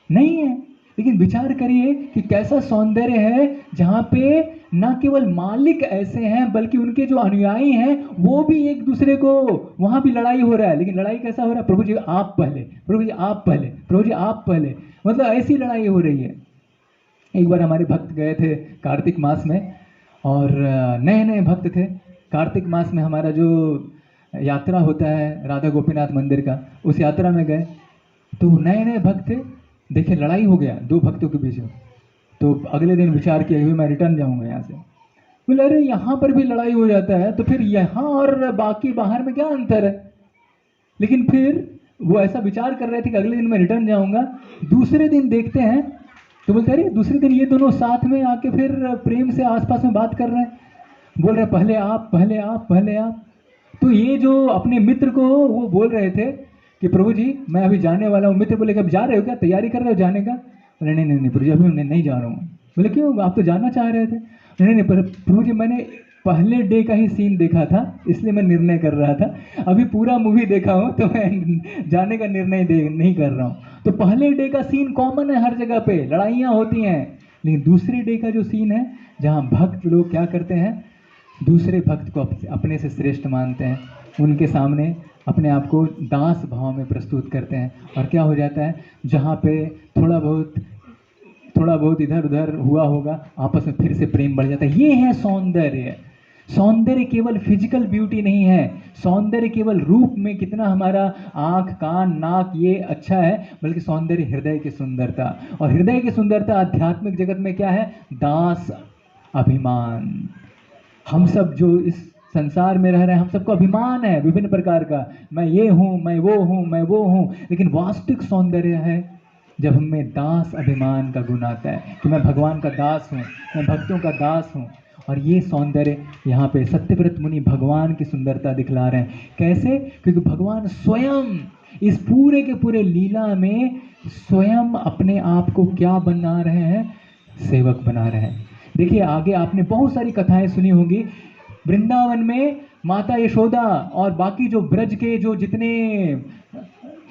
A: नहीं है। लेकिन विचार करिए कि कैसा सौंदर्य है जहाँ पे न केवल मालिक ऐसे हैं बल्कि उनके जो अनुयायी हैं वो भी एक दूसरे को, वहाँ भी लड़ाई हो रहा है। लेकिन लड़ाई कैसा हो रहा है? प्रभु जी आप पहले, प्रभु जी आप पहले, प्रभु जी आप पहले, मतलब ऐसी लड़ाई हो रही है। एक बार हमारे भक्त गए थे कार्तिक मास में, और नए नए भक्त थे। कार्तिक मास में हमारा जो यात्रा होता है राधा गोपीनाथ मंदिर का, उस यात्रा में गए तो नए नए भक्त थे। देखिए लड़ाई हो गया दो भक्तों के बीच में। तो अगले दिन विचार किया कि मैं रिटर्न जाऊंगा यहाँ से। बोले अरे यहाँ पर भी लड़ाई हो जाता है तो फिर यहाँ और बाकी बाहर में क्या अंतर है? लेकिन फिर वो ऐसा विचार कर रहे थे कि अगले दिन मैं रिटर्न जाऊंगा। दूसरे दिन देखते हैं तो बोलते अरे दूसरे दिन ये दोनों साथ में आके फिर प्रेम से आसपास में बात कर रहे हैं, बोल रहे पहले आप, पहले आप, पहले आप। तो ये जो अपने मित्र को वो बोल रहे थे कि प्रभु जी मैं अभी जाने वाला हूँ। मित्र बोले कब जा रहे हो, क्या तैयारी कर रहे हो जाने का? बोले नहीं नहीं नहीं प्रभु जी अभी मैं नहीं जा रहा हूँ। बोले क्यों, आप तो जाना चाह रहे थे? नहीं नहीं प्रभु जी मैंने पहले डे का ही सीन देखा था इसलिए मैं निर्णय कर रहा था, अभी पूरा मूवी देखा हूँ तो मैं जाने का निर्णय नहीं कर रहा हूँ। तो पहले डे का सीन कॉमन है, हर जगह पे लड़ाइयाँ होती हैं। लेकिन दूसरे डे का जो सीन है जहाँ भक्त लोग क्या करते हैं, दूसरे भक्त को अपने से श्रेष्ठ मानते हैं, उनके सामने अपने आप को दास भाव में प्रस्तुत करते हैं। और क्या हो जाता है, जहाँ पे थोड़ा बहुत इधर उधर हुआ होगा, आपस में फिर से प्रेम बढ़ जाता है। ये है सौंदर्य। सौंदर्य केवल फिजिकल ब्यूटी नहीं है, सौंदर्य केवल रूप में कितना हमारा आँख कान नाक ये अच्छा है, बल्कि सौंदर्य हृदय की सुंदरता। और हृदय की सुंदरता आध्यात्मिक जगत में क्या है, दास अभिमान। हम सब जो इस संसार में रह रहे हैं, हम सबको अभिमान है विभिन्न प्रकार का, मैं ये हूँ, मैं वो हूँ, मैं वो हूँ। लेकिन वास्तविक सौंदर्य है जब हमें दास अभिमान का गुण आता है कि मैं भगवान का दास हूँ, मैं भक्तों का दास हूँ। और ये सौंदर्य यहाँ पे सत्यव्रत मुनि भगवान की सुंदरता दिखला रहे हैं। कैसे? क्योंकि भगवान स्वयं इस पूरे के पूरे लीला में स्वयं अपने आप को क्या बना रहे हैं, सेवक बना रहे हैं। देखिए आगे आपने बहुत सारी कथाएं सुनी होंगी। वृंदावन में माता यशोदा और बाकी जो ब्रज के जो जितने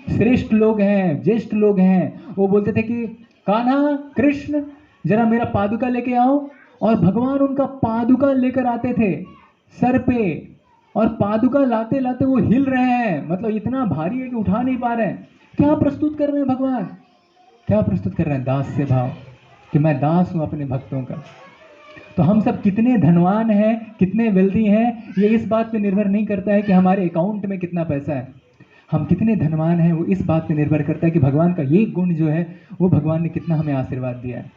A: श्रेष्ठ लोग हैं, ज्येष्ठ लोग हैं, वो बोलते थे कि कान्हा, कृष्ण, जरा मेरा पादुका लेके आओ। और भगवान उनका पादुका लेकर आते थे सर पे, और पादुका लाते लाते वो हिल रहे हैं, मतलब इतना भारी है कि उठा नहीं पा रहे हैं। क्या प्रस्तुत कर रहे हैं भगवान? क्या प्रस्तुत कर रहे हैं? दास से भाव, कि मैं दास हूं अपने भक्तों का। तो हम सब कितने धनवान हैं, कितने वेल्दी हैं, ये इस बात पे निर्भर नहीं करता है कि हमारे अकाउंट में कितना पैसा है। हम कितने धनवान हैं वो इस बात पे निर्भर करता है कि भगवान का ये गुण जो है वो भगवान ने कितना हमें आशीर्वाद दिया है,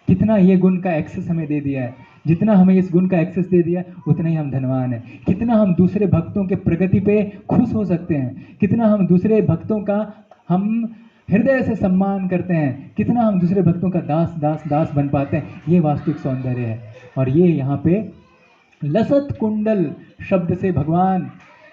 A: कितना ये गुण का एक्सेस हमें दे दिया है। जितना हमें इस गुण का एक्सेस दे दिया उतना ही हम धनवान हैं। कितना हम दूसरे भक्तों के प्रगति पे खुश हो सकते हैं, कितना हम दूसरे भक्तों का हम हृदय से सम्मान करते हैं, कितना हम दूसरे भक्तों का दास दास दास बन पाते हैं। ये वास्तविक सौंदर्य है। और ये यहाँ पे लसत कुंडल शब्द से भगवान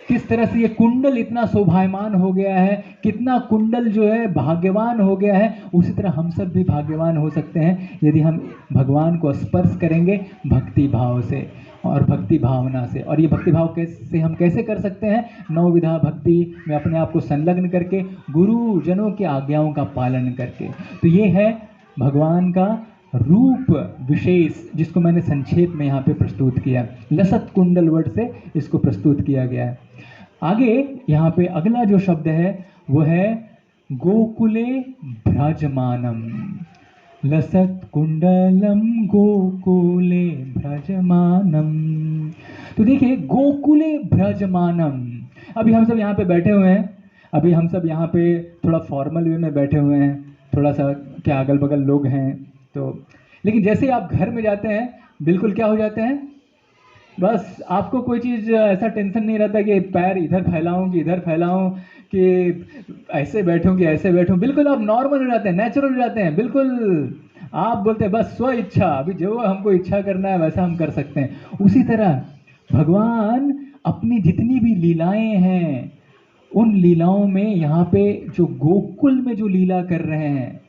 A: किस तरह से ये कुंडल इतना शोभायमान हो गया है, कितना कुंडल जो है भाग्यवान हो गया है, उसी तरह हम सब भी भाग्यवान हो सकते हैं यदि हम भगवान को स्पर्श करेंगे भक्ति भाव से और भक्ति भावना से। और ये भक्ति भाव कैसे हम कैसे कर सकते हैं? नवविधा भक्ति में अपने आप को संलग्न करके, गुरुजनों की आज्ञाओं का पालन करके। तो ये है भगवान का रूप विशेष, जिसको मैंने संक्षेप में यहाँ पे प्रस्तुत किया। लसत कुंडल वर्ड से इसको प्रस्तुत किया गया है। आगे यहाँ पे अगला जो शब्द है वो है गोकुले भ्राजमानम। लसत कुंडलम गोकुले भ्राजमानम। तो देखिए गोकुले भ्राजमानम। अभी हम सब यहाँ पे बैठे हुए हैं, अभी हम सब यहाँ पे थोड़ा फॉर्मल वे में बैठे हुए हैं, थोड़ा सा क्या अगल बगल लोग हैं तो। लेकिन जैसे आप घर में जाते हैं बिल्कुल क्या हो जाते हैं, बस आपको कोई चीज़ ऐसा टेंशन नहीं रहता कि पैर इधर फैलाऊं कि इधर फैलाऊं, कि ऐसे बैठूं कि ऐसे बैठूं। बिल्कुल आप नॉर्मल हो जाते हैं, नेचुरल हो जाते हैं। बिल्कुल आप बोलते हैं बस स्व इच्छा, अभी जो हमको इच्छा करना है वैसा हम कर सकते हैं। उसी तरह भगवान अपनी जितनी भी लीलाएं हैं उन लीलाओं में यहाँ पे जो गोकुल में जो लीला कर रहे हैं,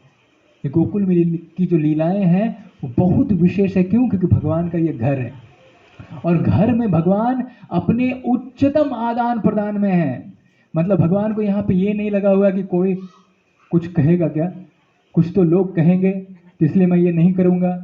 A: ये गोकुल में की जो लीलाएं हैं वो बहुत विशेष है। क्यों? क्योंकि भगवान का ये घर है और घर में भगवान अपने उच्चतम आदान प्रदान में है। मतलब भगवान को यहाँ पे ये नहीं लगा हुआ कि कोई कुछ कहेगा क्या, कुछ तो लोग कहेंगे तो इसलिए मैं ये नहीं करूँगा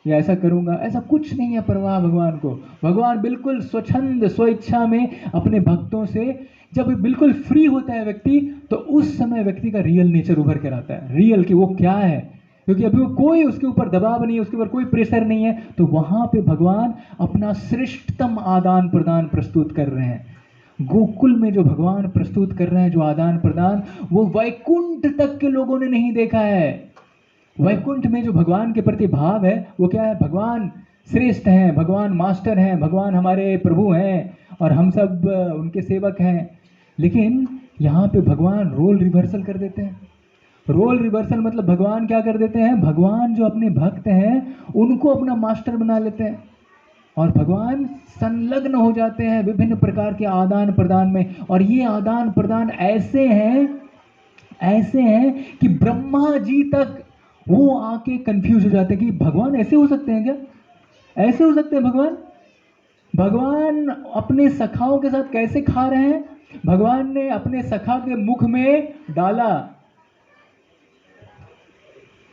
A: या ऐसा करूँगा, ऐसा कुछ नहीं है परवाह भगवान को। भगवान बिल्कुल स्वच्छंद स्वेच्छा में अपने भक्तों से, जब बिल्कुल फ्री होता है व्यक्ति तो उस समय व्यक्ति का रियल नेचर उभर कर आता है। रियल कि वो क्या है, क्योंकि अभी वो कोई उसके ऊपर दबाव नहीं है, उसके ऊपर कोई प्रेशर नहीं है। तो वहाँ पे भगवान अपना श्रेष्ठतम आदान प्रदान प्रस्तुत कर रहे हैं। गोकुल में जो भगवान प्रस्तुत कर रहे हैं जो आदान प्रदान, वो वैकुंठ तक के लोगों ने नहीं देखा है। वैकुंठ में जो भगवान के प्रति भाव है वो क्या है? भगवान श्रेष्ठ हैं, भगवान मास्टर हैं, भगवान हमारे प्रभु हैं और हम सब उनके सेवक हैं। लेकिन यहाँ पे भगवान रोल रिवर्सल कर देते हैं। रोल रिवर्सल मतलब भगवान क्या कर देते हैं? भगवान जो अपने भक्त हैं उनको अपना मास्टर बना लेते हैं और भगवान संलग्न हो जाते हैं विभिन्न प्रकार के आदान प्रदान में। और ये आदान प्रदान ऐसे हैं कि ब्रह्मा जी तक वो आके कंफ्यूज हो जाते हैं कि भगवान ऐसे हो सकते हैं क्या? ऐसे हो सकते हैं भगवान? भगवान अपने सखाओं के साथ कैसे खा रहे हैं? भगवान ने अपने सखा के मुख में डाला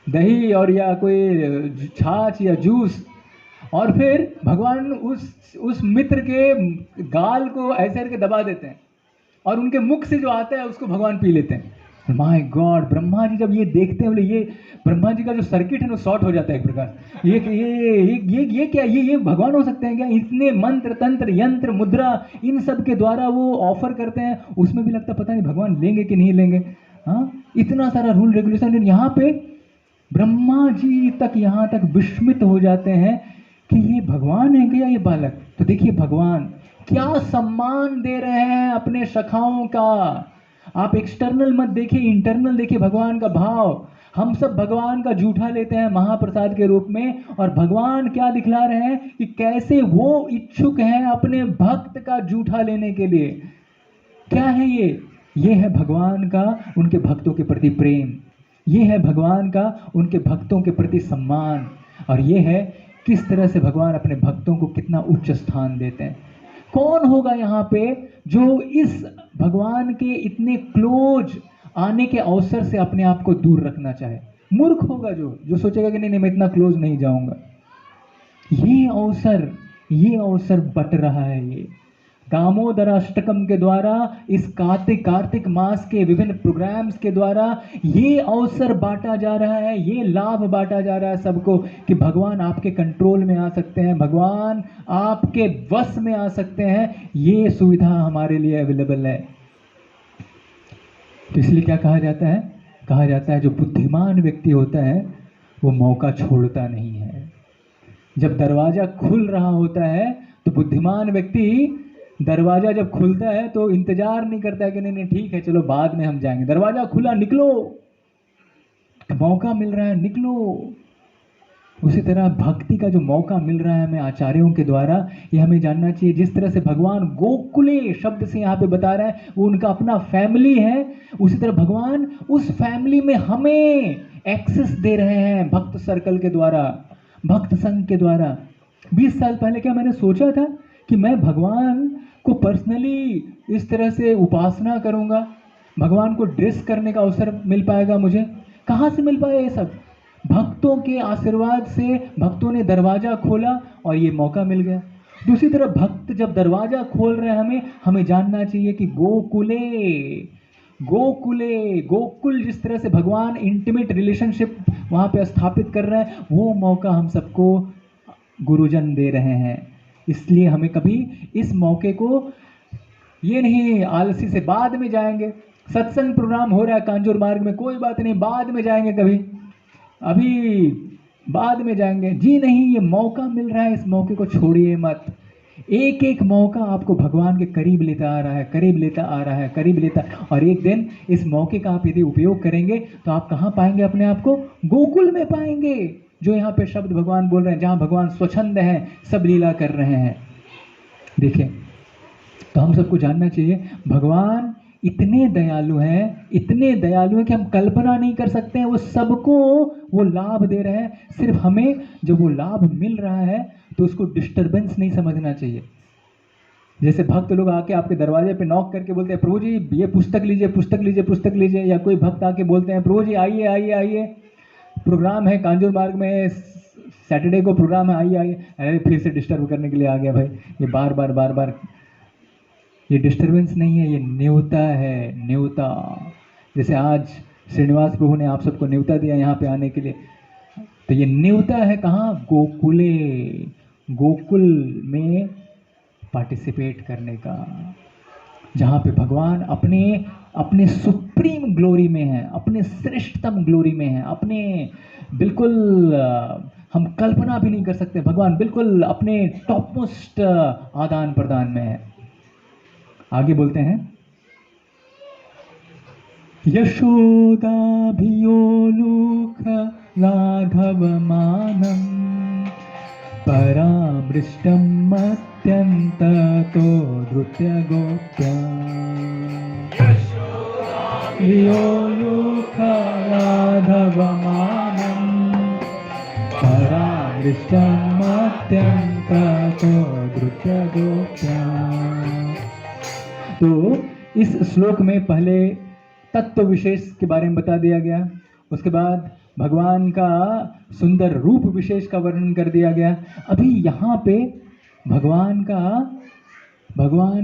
A: दही और या कोई छाछ या जूस, और फिर भगवान उस मित्र के गाल को ऐसे करके दबा देते हैं और उनके मुख से जो आता है उसको भगवान पी लेते हैं। माय गॉड, ब्रह्मा जी जब ये देखते हैं बोले ये ब्रह्मा जी का जो सर्किट है वो शॉर्ट हो जाता है एक प्रकार। ये क्या, ये भगवान हो सकते हैं क्या? इतने मंत्र तंत्र यंत्र मुद्रा इन सब के द्वारा वो ऑफर करते हैं, उसमें भी लगता पता नहीं भगवान लेंगे कि नहीं लेंगे। हाँ, इतना सारा रूल रेगुलेशन, लेकिन यहाँ पे ब्रह्मा जी तक यहाँ तक विस्मित हो जाते हैं कि ये भगवान है क्या ये बालक। तो देखिए भगवान क्या सम्मान दे रहे हैं अपने सखाओं का। आप एक्सटर्नल मत देखिए, इंटरनल देखिए भगवान का भाव। हम सब भगवान का जूठा लेते हैं महाप्रसाद के रूप में, और भगवान क्या दिखला रहे हैं कि कैसे वो इच्छुक हैं अपने भक्त का जूठा लेने के लिए। क्या है ये है भगवान का उनके भक्तों के प्रति प्रेम, ये है भगवान का उनके भक्तों के प्रति सम्मान, और ये है किस तरह से भगवान अपने भक्तों को कितना उच्च स्थान देते हैं। कौन होगा यहाँ पे जो इस भगवान के इतने क्लोज आने के अवसर से अपने आप को दूर रखना चाहे? मूर्ख होगा जो सोचेगा कि नहीं मैं इतना क्लोज नहीं जाऊंगा। ये अवसर बट रहा है। ये दामोदर अष्टकम के द्वारा, इस कार्तिक मास के विभिन्न प्रोग्राम्स के द्वारा ये अवसर बांटा जा रहा है, ये लाभ बांटा जा रहा है सबको कि भगवान आपके कंट्रोल में आ सकते हैं, भगवान आपके वश में आ सकते हैं। ये सुविधा हमारे लिए अवेलेबल है। तो इसलिए क्या कहा जाता है जो बुद्धिमान व्यक्ति होता है वो मौका छोड़ता नहीं है। जब दरवाजा खुल रहा होता है तो बुद्धिमान व्यक्ति दरवाजा जब खुलता है तो इंतजार नहीं करता है कि नहीं ठीक है चलो बाद में हम जाएंगे। दरवाजा खुला, निकलो, मौका मिल रहा है, निकलो। उसी तरह भक्ति का जो मौका मिल रहा है हमें आचार्यों के द्वारा, ये हमें जानना चाहिए। जिस तरह से भगवान गोकुले शब्द से यहाँ पे बता रहा है वो उनका अपना फैमिली है, उसी तरह भगवान उस फैमिली में हमें एक्सेस दे रहे हैं भक्त सर्कल के द्वारा, भक्त संघ के द्वारा। 20 साल पहले क्या मैंने सोचा था कि मैं भगवान को पर्सनली इस तरह से उपासना करूंगा, भगवान को ड्रेस करने का अवसर मिल पाएगा मुझे? कहाँ से मिल पाया ये सब? भक्तों के आशीर्वाद से भक्तों ने दरवाजा खोला और ये मौका मिल गया। दूसरी तरफ भक्त जब दरवाजा खोल रहे हैं हमें जानना चाहिए कि गोकुल जिस तरह से भगवान इंटीमेट रिलेशनशिप वहाँ पे स्थापित कर रहे हैं, वो मौका हम सबको गुरुजन दे रहे हैं। इसलिए हमें कभी इस मौके को ये नहीं आलसी से बाद में जाएंगे, सत्संग प्रोग्राम हो रहा है कांजूर मार्ग में, कोई बात नहीं बाद में जाएंगे, कभी अभी बाद में जाएंगे, जी नहीं, ये मौका मिल रहा है, इस मौके को छोड़िए मत। एक एक मौका आपको भगवान के करीब लेता आ रहा है। और एक दिन इस मौके का आप यदि उपयोग करेंगे तो आप कहाँ पाएंगे अपने आप को? गोकुल में पाएंगे, जो यहाँ पे शब्द भगवान बोल रहे हैं, जहाँ भगवान स्वच्छंद हैं, सब लीला कर रहे हैं। देखिए, तो हम सबको जानना चाहिए भगवान इतने दयालु हैं कि हम कल्पना नहीं कर सकते हैं। वो सबको वो लाभ दे रहे हैं, सिर्फ हमें जब वो लाभ मिल रहा है तो उसको डिस्टरबेंस नहीं समझना चाहिए। जैसे भक्त लोग आके आपके दरवाजे पे नॉक करके बोलते हैं प्रभु जी ये पुस्तक लीजिए, या कोई भक्त आके बोलते हैं प्रभु जी आइए प्रोग्राम है कांजूर मार्ग में, सैटरडे को प्रोग्राम है, आइए। अरे फिर से डिस्टर्ब करने के लिए आ गया भाई। ये बार बार ये डिस्टरबेंस नहीं है, ये न्योता है, न्योता। जैसे आज श्रीनिवास प्रभु ने आप सबको न्योता दिया यहाँ पे आने के लिए, तो ये न्योता है कहाँ? गोकुल में पार्टिसिपेट करने का, जहाँ पे भगवान अपने सुप्रीम ग्लोरी में है, अपने श्रेष्ठतम ग्लोरी में है, अपने बिल्कुल हम कल्पना भी नहीं कर सकते, भगवान बिल्कुल अपने टॉप मोस्ट आदान प्रदान में है। आगे बोलते हैं, यशोदाभियोलूख लाघवमानम् परामृष्टम् अत्यन्ततो धृत्यगोप्यम्। यशोदाभियोलूख लाघवमानम् परामृष्टम् अत्यन्ततो धृत्यगोप्यम्। तो इस श्लोक में पहले तत्व विशेष के बारे में बता दिया गया, उसके बाद भगवान का सुंदर रूप विशेष का वर्णन कर दिया गया। अभी यहाँ पे भगवान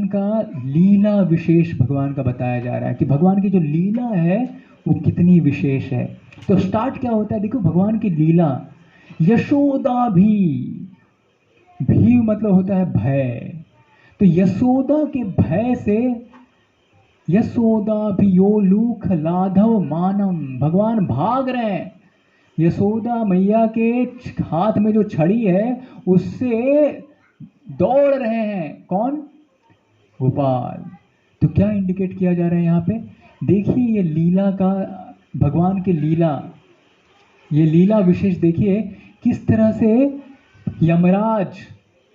A: का लीला विशेष भगवान का बताया जा रहा है कि भगवान की जो लीला है वो कितनी विशेष है। तो स्टार्ट क्या होता है, देखो भगवान की लीला। यशोदा भी मतलब होता है भय। तो यशोदा के भय से यशोदा भियोलूख लाघव मानम, भगवान भाग रहे हैं। यशोदा मैया के हाथ में जो छड़ी है उससे दौड़ रहे हैं। कौन? गोपाल। तो क्या इंडिकेट किया जा रहा है यहाँ पे? देखिए ये लीला का, भगवान की लीला, ये लीला विशेष देखिए किस तरह से यमराज,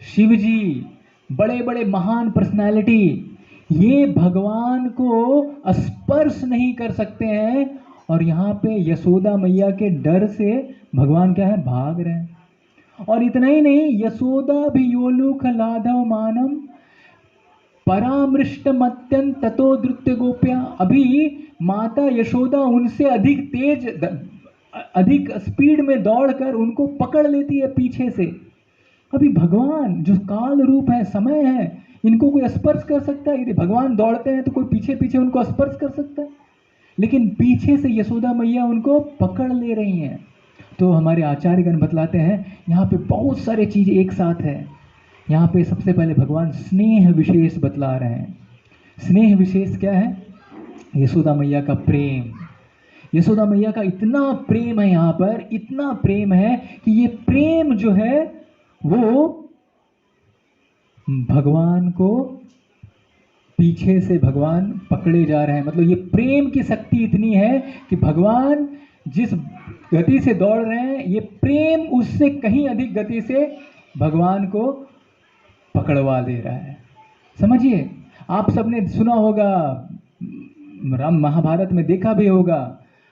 A: शिवजी, बड़े बड़े महान पर्सनालिटी ये भगवान को स्पर्श नहीं कर सकते हैं, और यहाँ पे यशोदा मैया के डर से भगवान क्या है, भाग रहे हैं। और इतना ही नहीं, यशोदा भी योलुख लाघव मानम परामृष्टम अत्यंत ततो द्रुत्य गोप्या। अभी माता यशोदा उनसे अधिक तेज, अधिक स्पीड में दौड़कर उनको पकड़ लेती है पीछे से। अभी भगवान जो काल रूप है, समय है, इनको कोई स्पर्श कर सकता है? यदि भगवान दौड़ते हैं तो कोई पीछे पीछे उनको स्पर्श कर सकता है? लेकिन पीछे से यशोदा मैया उनको पकड़ ले रही हैं। तो हमारे आचार्यगण बतलाते हैं यहाँ पे बहुत सारे चीज एक साथ है। यहाँ पे सबसे पहले भगवान स्नेह विशेष बतला रहे हैं। स्नेह विशेष क्या है? यशोदा मैया का प्रेम। यशोदा मैया का इतना प्रेम है, यहाँ पर इतना प्रेम है कि ये प्रेम जो है वो भगवान को पीछे से भगवान पकड़े जा रहे हैं। मतलब ये प्रेम की शक्ति इतनी है कि भगवान जिस गति से दौड़ रहे हैं, ये प्रेम उससे कहीं अधिक गति से भगवान को पकड़वा दे रहा है। समझिए, आप सबने सुना होगा, राम महाभारत में देखा भी होगा,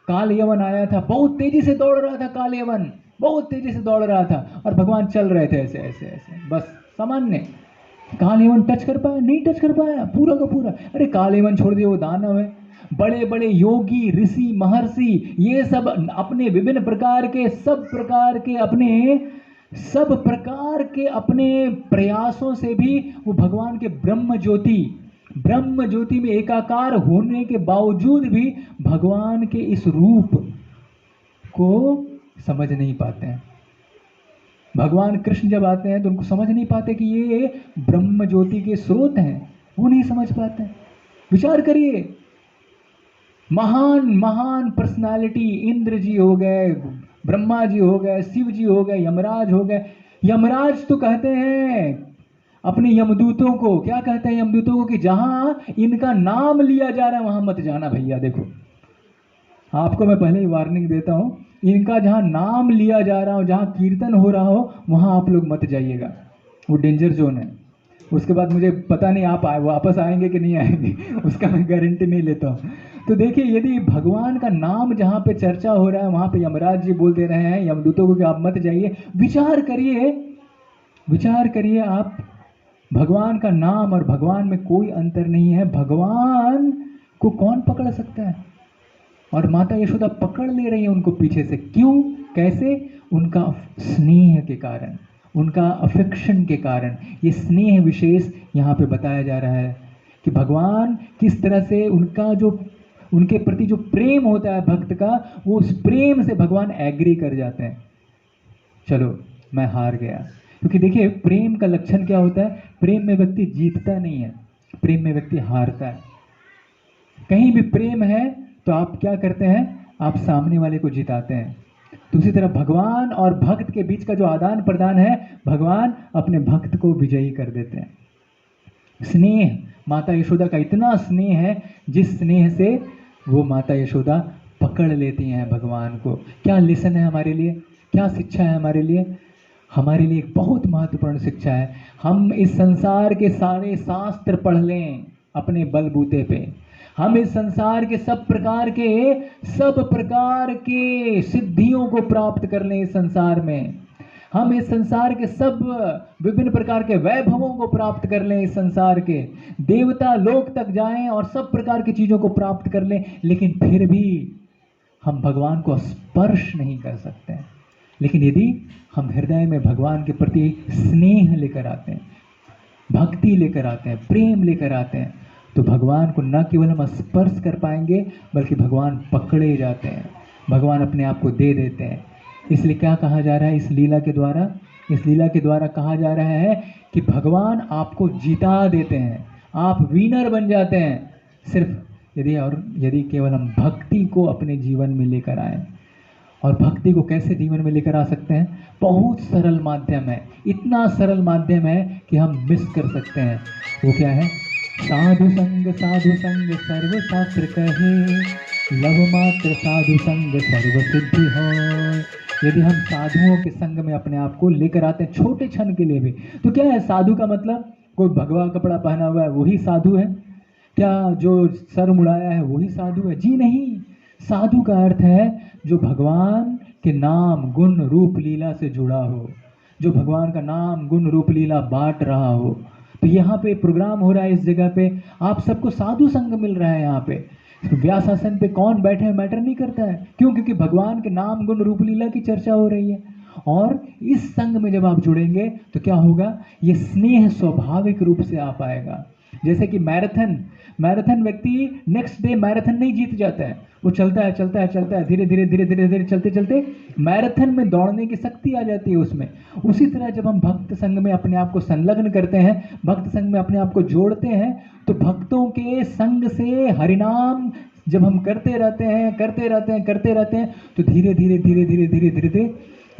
A: काल यवन आया था, बहुत तेजी से दौड़ रहा था काल यवन, बहुत तेजी से दौड़ रहा था, और भगवान चल रहे थे ऐसे ऐसे ऐसे, बस सामान्य। काल यवन टच कर पाया? नहीं टच कर पाया, पूरा का पूरा। अरे काल यवन छोड़ दिए, वो दानव है। बड़े बड़े योगी, ऋषि, महर्षि, ये सब अपने विभिन्न प्रकार के, सब प्रकार के अपने प्रयासों से भी वो भगवान के ब्रह्म ज्योति में एकाकार होने के बावजूद भी भगवान के इस रूप को समझ नहीं पाते हैं। भगवान कृष्ण जब आते हैं तो उनको समझ नहीं पाते कि ये ब्रह्म ज्योति के स्रोत हैं, वो नहीं समझ पाते। विचार करिए, महान महान पर्सनालिटी, इंद्र जी हो गए, ब्रह्मा जी हो गए, शिव जी हो गए, यमराज हो गए। यमराज तो कहते हैं अपने यमदूतों को, क्या कहते हैं यमदूतों को, कि जहां इनका नाम लिया जा रहा है वहां मत जाना भैया। देखो, आपको मैं पहले ही वार्निंग देता हूं, इनका जहां नाम लिया जा रहा हो, जहां कीर्तन हो रहा हो, वहां आप लोग मत जाइएगा, वो डेंजर जोन है। उसके बाद मुझे पता नहीं आप वापस आएंगे कि नहीं आएंगे, उसका मैं गारंटी नहीं लेता हूँ। तो देखिए, यदि भगवान का नाम जहाँ पे चर्चा हो रहा है वहाँ पे यमराज जी बोल दे रहे हैं यमदूतों को कि आप मत जाइए। विचार करिए आप, भगवान का नाम और भगवान में कोई अंतर नहीं है। भगवान को कौन पकड़ सकता है? और माता यशोदा पकड़ ले रही है उनको पीछे से। क्यों? कैसे? उनका स्नेह के कारण, उनका अफेक्शन के कारण। ये स्नेह विशेष यहाँ पे बताया जा रहा है कि भगवान किस तरह से उनके प्रति जो प्रेम होता है भक्त का, वो उस प्रेम से भगवान एग्री कर जाते हैं। चलो मैं हार गया। क्योंकि देखिए, प्रेम का लक्षण क्या होता है? प्रेम में व्यक्ति जीतता नहीं है, प्रेम में व्यक्ति हारता है। कहीं भी प्रेम है तो आप क्या करते हैं? आप सामने वाले को जिताते हैं। तो उसी तरह भगवान और भक्त के बीच का जो आदान प्रदान है, भगवान अपने भक्त को विजयी कर देते हैं। स्नेह, माता यशोदा का इतना स्नेह है जिस स्नेह से वो माता यशोदा पकड़ लेती हैं भगवान को। क्या लेसन है हमारे लिए, क्या शिक्षा है हमारे लिए? हमारे लिए एक बहुत महत्वपूर्ण शिक्षा है। हम इस संसार के सारे शास्त्र पढ़ लें अपने बलबूते पे, हम इस संसार के सब प्रकार के सिद्धियों को प्राप्त कर लें, इस संसार में हम इस संसार के सब विभिन्न प्रकार के वैभवों को प्राप्त कर लें, इस संसार के देवता लोक तक जाएं और सब प्रकार की चीज़ों को प्राप्त कर लें, लेकिन फिर भी हम भगवान को स्पर्श नहीं कर सकते हैं। लेकिन यदि हम हृदय में भगवान के प्रति स्नेह लेकर आते हैं, भक्ति लेकर आते हैं, प्रेम लेकर आते हैं, तो भगवान को न केवल हम स्पर्श कर पाएंगे बल्कि भगवान पकड़े जाते हैं, भगवान अपने आप को दे देते हैं। इसलिए क्या कहा जा रहा है इस लीला के द्वारा? इस लीला के द्वारा कहा जा रहा है कि भगवान आपको जिता देते हैं, आप विनर बन जाते हैं, सिर्फ यदि केवल हम भक्ति को अपने जीवन में लेकर आए। और भक्ति को कैसे जीवन में लेकर आ सकते हैं? बहुत सरल माध्यम है, इतना सरल माध्यम है कि हम मिस कर सकते हैं। वो क्या है? साधु संग सर्व शास्त्र कहे, लव मात्र साधु संग सर्व सिद्धि हो। यदि हम साधुओं के संग में अपने आप को लेकर आते हैं छोटे क्षण के लिए भी, तो क्या है साधु का मतलब? कोई भगवा कपड़ा पहना हुआ है वही साधु है क्या? जो सर मुड़ाया है वही साधु है? जी नहीं। साधु का अर्थ है जो भगवान के नाम गुण रूप लीला से जुड़ा हो, जो भगवान का नाम गुण रूप लीला बांट रहा हो। तो यहाँ पे प्रोग्राम हो रहा है, इस जगह पे आप सबको साधु संग मिल रहा है। यहाँ पे व्यासासन पे कौन बैठे हैं मैटर नहीं करता है। क्यों? क्योंकि भगवान के नाम गुण रूप लीला की चर्चा हो रही है। और इस संग में जब आप जुड़ेंगे तो क्या होगा? ये स्नेह स्वाभाविक रूप से आ पाएगा। जैसे कि मैराथन व्यक्ति नेक्स्ट डे मैराथन नहीं जीत जाता है, वो चलता है धीरे धीरे चलते मैराथन में दौड़ने की शक्ति आ जाती है उसमें। उसी तरह जब हम भक्त संग में अपने आप को संलग्न करते हैं, भक्त संग में अपने आप को जोड़ते हैं, तो भक्तों के संग से हरिनाम जब हम करते रहते हैं तो धीरे धीरे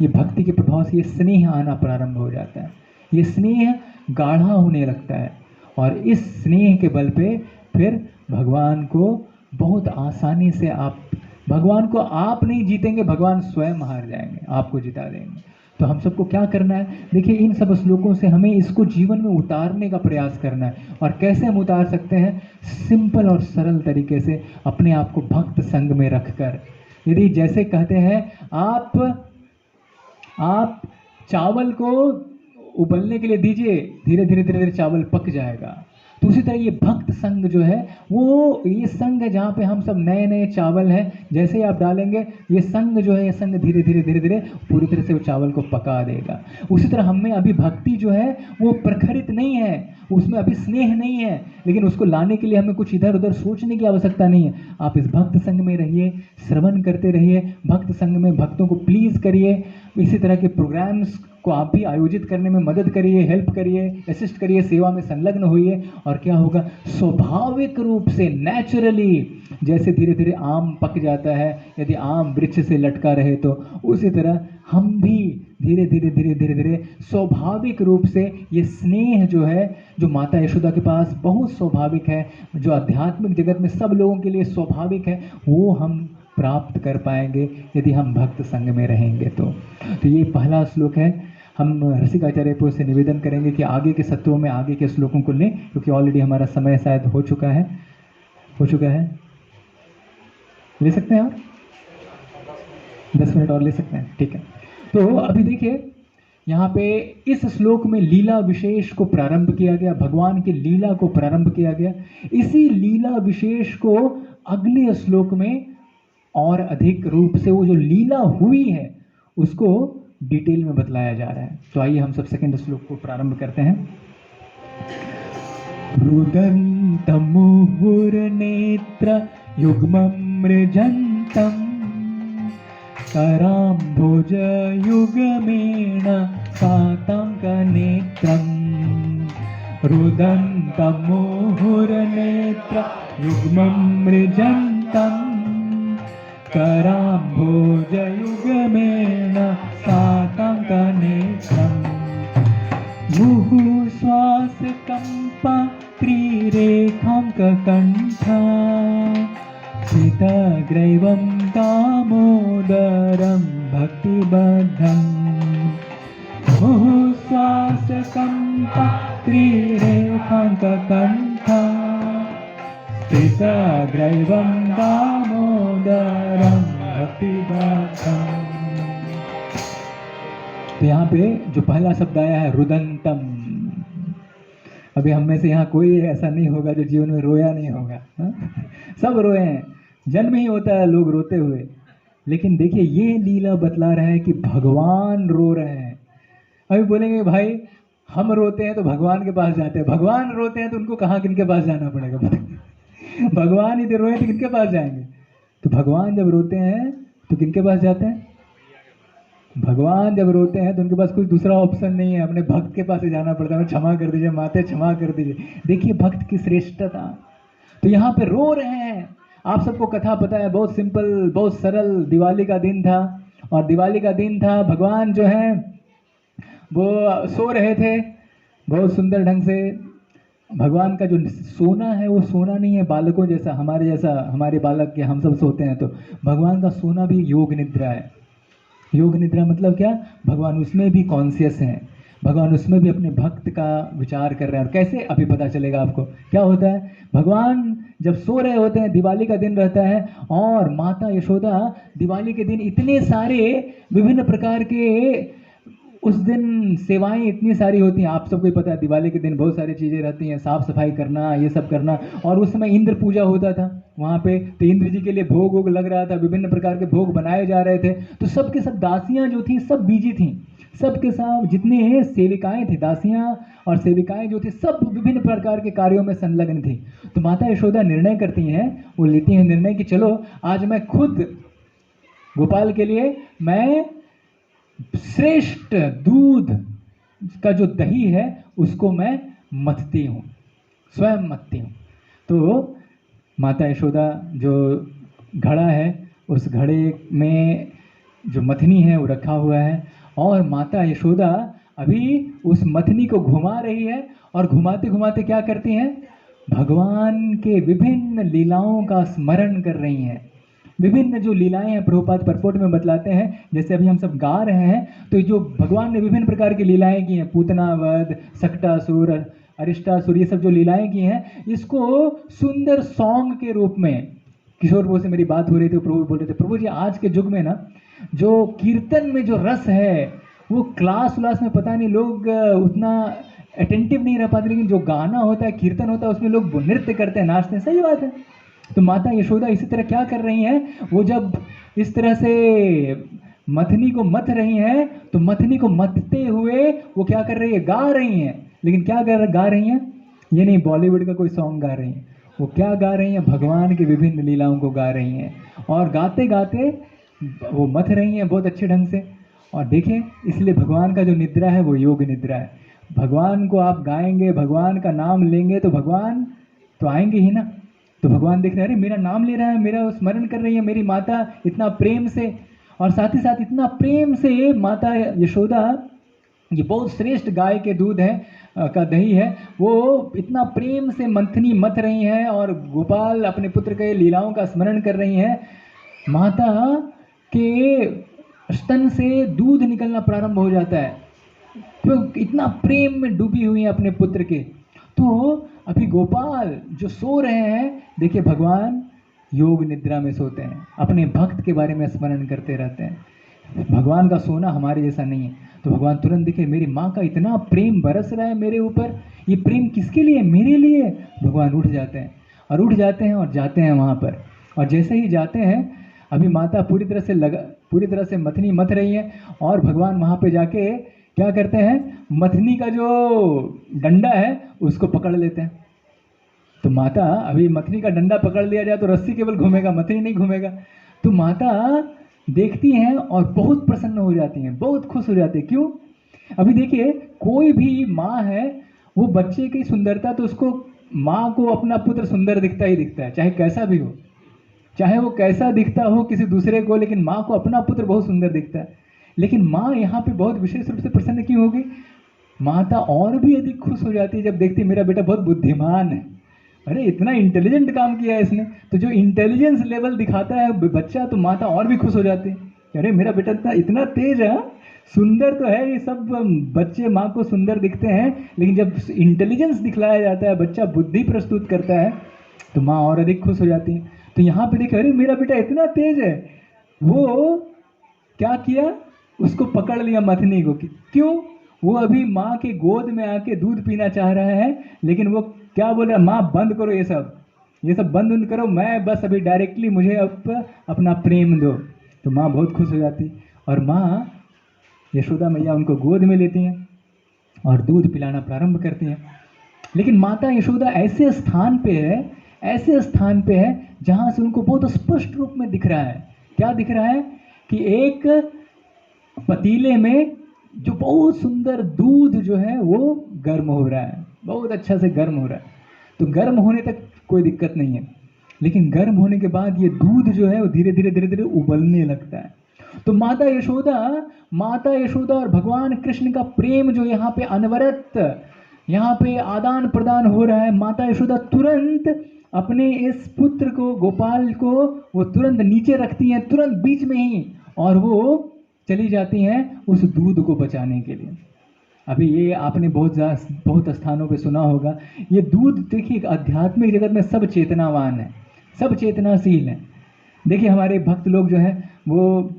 A: ये भक्ति के प्रभाव से ये स्नेह आना प्रारंभ हो जाता है। ये स्नेह गाढ़ा होने लगता है और इस स्नेह के बल पे फिर भगवान को बहुत आसानी से भगवान को आप नहीं जीतेंगे, भगवान स्वयं हार जाएंगे, आपको जिता देंगे। तो हम सबको क्या करना है? देखिए, इन सब श्लोकों से हमें इसको जीवन में उतारने का प्रयास करना है। और कैसे हम उतार सकते हैं? सिंपल और सरल तरीके से, अपने आप को भक्त संग में रखकर। यदि जैसे कहते हैं आप चावल को उबलने के लिए दीजिए, धीरे धीरे चावल पक जाएगा। तो उसी तरह ये भक्त संग जो है, वो ये संग है जहाँ पे हम सब नए चावल हैं, जैसे ही आप डालेंगे ये संग जो है, ये संग धीरे धीरे पूरी तरह से वो चावल को पका देगा। उसी तरह हमें अभी भक्ति जो है वो प्रखरित नहीं है, उसमें अभी स्नेह नहीं है, लेकिन उसको लाने के लिए हमें कुछ इधर उधर सोचने की आवश्यकता नहीं है। आप इस भक्त संग में रहिए, श्रवण करते रहिए, भक्त संग में भक्तों को प्लीज करिए। इसी तरह के प्रोग्राम्स को आप भी आयोजित करने में मदद करिए, हेल्प करिए, असिस्ट करिए, सेवा में संलग्न होइए। और क्या होगा? स्वाभाविक रूप से, नेचुरली, जैसे धीरे धीरे आम पक जाता है, यदि आम वृक्ष से लटका रहे, तो उसी तरह हम भी धीरे धीरे स्वाभाविक रूप से ये स्नेह जो है, जो माता यशोदा के पास बहुत स्वाभाविक है, जो आध्यात्मिक जगत में सब लोगों के लिए स्वाभाविक है, वो हम प्राप्त कर पाएंगे यदि हम भक्त संग में रहेंगे। तो ये पहला श्लोक है। हम रसिकाचार्य से निवेदन करेंगे कि आगे के सत्रों में आगे के श्लोकों को लें, क्योंकि ऑलरेडी हमारा समय शायद हो चुका है। ले सकते हैं और 10 मिनट और ले सकते हैं, ठीक है। तो अभी देखिए, यहाँ पे इस श्लोक में लीला विशेष को प्रारंभ किया गया, भगवान की लीला को प्रारंभ किया गया। इसी लीला विशेष को अगले श्लोक में और अधिक रूप से वो जो लीला हुई है उसको डिटेल में बतलाया जा रहा है। तो आइए हम सब सेकंड श्लोक को प्रारंभ करते हैं। रुदन्तं मुहुर्नेत्र युग्मं मृजन्तं कराम्भोजयुगमेण सातङ्कनेत्रम्। रुदन्तं मुहुर्नेत्र युग्मं मृजन्तं कराम्भोजयुगमेन सातङ्कनेत्रम्। मुहुश्वासकम्पा त्रिरेखाङ्ककण्ठा स्थितग्रैवं दामोदरं भक्तिबद्धम्। मुहुश्वासकम्पा त्रिरेखाङ्ककण्ठा स्थितग्रैवं दामोदरं भक्तिबद्धम्। तो यहाँ पे जो पहला शब्द आया है रुदंतम, अभी हम में से यहाँ कोई ऐसा नहीं होगा जो जीवन में रोया नहीं होगा, हा? सब रोए हैं। जन्म ही होता है लोग रोते हुए, लेकिन देखिए ये लीला बतला रहा है कि भगवान रो रहे हैं। अभी बोलेंगे भाई हम रोते हैं तो भगवान के पास जाते हैं, भगवान रोते हैं तो उनको कहाँ किनके पास जाना पड़ेगा बताइए। भगवान ही तो रोए तो किनके पास जाएंगे? तो भगवान जब रोते हैं तो किनके पास जाते हैं? भगवान जब रोते हैं तो उनके पास कोई दूसरा ऑप्शन नहीं है, अपने भक्त के पास ही जाना पड़ता है। क्षमा कर दीजिए माते, क्षमा कर दीजिए। देखिए भक्त की श्रेष्ठता। तो यहाँ पे रो रहे हैं। आप सबको कथा पता है, बहुत सिंपल, बहुत सरल। दिवाली का दिन था, और दिवाली का दिन था, भगवान जो है वो सो रहे थे बहुत सुंदर ढंग से। भगवान का जो सोना है वो सोना नहीं है बालकों जैसा, हमारे जैसा, हमारे बालक के हम सब सोते हैं। तो भगवान का सोना भी योग निद्रा है। योग निद्रा मतलब क्या? भगवान उसमें भी कॉन्शियस हैं, भगवान उसमें भी अपने भक्त का विचार कर रहे हैं। और कैसे? अभी पता चलेगा आपको क्या होता है। भगवान जब सो रहे होते हैं, दिवाली का दिन रहता है, और माता यशोदा दिवाली के दिन इतने सारे विभिन्न प्रकार के, उस दिन सेवाएं इतनी सारी होती हैं। आप सबको ही पता है दिवाली के दिन बहुत सारी चीज़ें रहती हैं, साफ सफाई करना, ये सब करना। और उस समय इंद्र पूजा होता था वहाँ पे, तो इंद्र जी के लिए भोग वोग लग रहा था, विभिन्न प्रकार के भोग बनाए जा रहे थे। तो सबके सब दासियाँ जो थी सब बिजी थी, सबके सब जितने सेविकाएं थी, दासियाँ और सेविकाएं जो थी, सब विभिन्न प्रकार के कार्यों में संलग्न थी। तो माता यशोदा निर्णय करती हैं, वो लेती हैं निर्णय कि चलो आज मैं खुद गोपाल के लिए मैं श्रेष्ठ दूध का जो दही है उसको मैं मथती हूँ, स्वयं मथती हूँ। तो माता यशोदा जो घड़ा है, उस घड़े में जो मथनी है वो रखा हुआ है, और माता यशोदा अभी उस मथनी को घुमा रही है। और घुमाते घुमाते क्या करती हैं? भगवान के विभिन्न लीलाओं का स्मरण कर रही हैं। विभिन्न जो लीलाएं हैं प्रभुपाद परपोट में बतलाते हैं, जैसे अभी हम सब गा रहे हैं, तो जो भगवान ने विभिन्न प्रकार की लीलाएं की हैं, पूतनावध, सक्टासुर, अरिष्टासुर, ये सब जो लीलाएं की हैं, इसको सुंदर सॉन्ग के रूप में, किशोर प्रभु से मेरी बात हो रही थी, प्रभु बोल रहे थे, प्रभु जी आज के युग में ना जो कीर्तन में जो रस है वो क्लास व्लास में पता नहीं लोग उतना अटेंटिव नहीं रह पाते, लेकिन जो गाना होता है, कीर्तन होता है, उसमें लोग नृत्य करते हैं, नाचते हैं। सही बात है। तो माता यशोदा इसी तरह क्या कर रही हैं, वो जब इस तरह से मथनी को मथ रही हैं, तो मथनी को मथते हुए वो क्या कर रही है? गा रही हैं। लेकिन क्या गा रही हैं? ये नहीं बॉलीवुड का कोई सॉन्ग गा रही हैं, वो क्या गा रही हैं? भगवान की विभिन्न लीलाओं को गा रही हैं। और गाते गाते वो मथ रही हैं बहुत अच्छे ढंग से। और देखें, इसलिए भगवान का जो निद्रा है वो योग निद्रा है। भगवान को आप गाएंगे, भगवान का नाम लेंगे, तो भगवान तो आएंगे ही ना। तो भगवान देख रहे हैं, अरे मेरा नाम ले रहा है, मेरा स्मरण कर रही है मेरी माता इतना प्रेम से। और साथ ही साथ इतना प्रेम से माता यशोदा, ये बहुत श्रेष्ठ गाय के दूध है का दही है, वो इतना प्रेम से मंथनी मथ रही हैं, और गोपाल अपने पुत्र के लीलाओं का स्मरण कर रही हैं। माता के स्तन से दूध निकलना प्रारंभ हो जाता है, तो इतना प्रेम में डूबी हुई है अपने पुत्र के। तो अभी गोपाल जो सो रहे हैं, देखिए भगवान योग निद्रा में सोते हैं, अपने भक्त के बारे में स्मरण करते रहते हैं। भगवान का सोना हमारे जैसा नहीं है। तो भगवान तुरंत देखे, मेरी माँ का इतना प्रेम बरस रहा है मेरे ऊपर, ये प्रेम किसके लिए? मेरे लिए। भगवान उठ जाते हैं, और उठ जाते हैं और जाते हैं वहाँ पर। और जैसे ही जाते हैं, अभी माता पूरी तरह से मथनी मथ रही है, और भगवान वहाँ पे जाके क्या करते हैं? मथनी का जो डंडा है उसको पकड़ लेते हैं। तो माता, अभी मथनी का डंडा पकड़ लिया जाए तो रस्सी केवल घूमेगा, मथनी नहीं घूमेगा। तो माता देखती हैं और बहुत प्रसन्न हो जाती हैं, बहुत खुश हो जाती है। क्यों? अभी देखिए, कोई भी माँ है, वो बच्चे की सुंदरता, तो उसको, माँ को अपना पुत्र सुंदर दिखता ही दिखता है, चाहे कैसा भी हो, चाहे वो कैसा दिखता हो किसी दूसरे को, लेकिन माँ को अपना पुत्र बहुत सुंदर दिखता है। लेकिन माँ यहाँ पे बहुत विशेष रूप से प्रसन्न क्यों होगी? माता और भी अधिक खुश हो जाती है जब देखती है मेरा बेटा बहुत बुद्धिमान है, अरे इतना इंटेलिजेंट काम किया है इसने। तो जो इंटेलिजेंस लेवल दिखाता है बच्चा, तो माता और भी खुश हो जाती है, अरे मेरा बेटा इतना तेज है, सुंदर तो है। ये सब बच्चे माँ को सुंदर दिखते हैं, लेकिन जब इंटेलिजेंस दिखलाया जाता है, बच्चा बुद्धि प्रस्तुत करता है, तो माँ और अधिक खुश हो जाती है। तो यहाँ पे देखिए, अरे मेरा बेटा इतना तेज है। वो क्या किया? उसको पकड़ लिया मथनी को। क्यों? वो अभी माँ के गोद में आके दूध पीना चाह रहा है, लेकिन वो क्या बोल रहा है? माँ बंद करो ये सब बंद करो, मैं बस अभी डायरेक्टली, मुझे अब अपना प्रेम दो। तो माँ बहुत खुश हो जाती और माँ यशोदा मैया उनको गोद में लेती हैं और दूध पिलाना प्रारंभ करती हैं। लेकिन माता यशोदा ऐसे स्थान पे है, ऐसे स्थान पे है जहाँ से उनको बहुत स्पष्ट रूप में दिख रहा है। क्या दिख रहा है कि एक पतीले में जो बहुत सुंदर दूध जो है वो गर्म हो रहा है, बहुत अच्छा से गर्म हो रहा है। तो गर्म होने तक कोई दिक्कत नहीं है, लेकिन गर्म होने के बाद ये दूध जो है वो धीरे धीरे धीरे धीरे उबलने लगता है। तो माता यशोदा और भगवान कृष्ण का प्रेम जो यहाँ पे अनवरत यहाँ पे आदान प्रदान हो रहा है। माता यशोदा तुरंत अपने इस पुत्र को, गोपाल को, वो तुरंत नीचे रखती हैं, तुरंत बीच में ही, और वो चली जाती हैं उस दूध को बचाने के लिए। अभी ये आपने बहुत स्थानों पे सुना होगा, ये दूध देखिए आध्यात्मिक जगत में सब चेतनावान है, सब चेतनाशील है। देखिए हमारे भक्त लोग जो हैं वो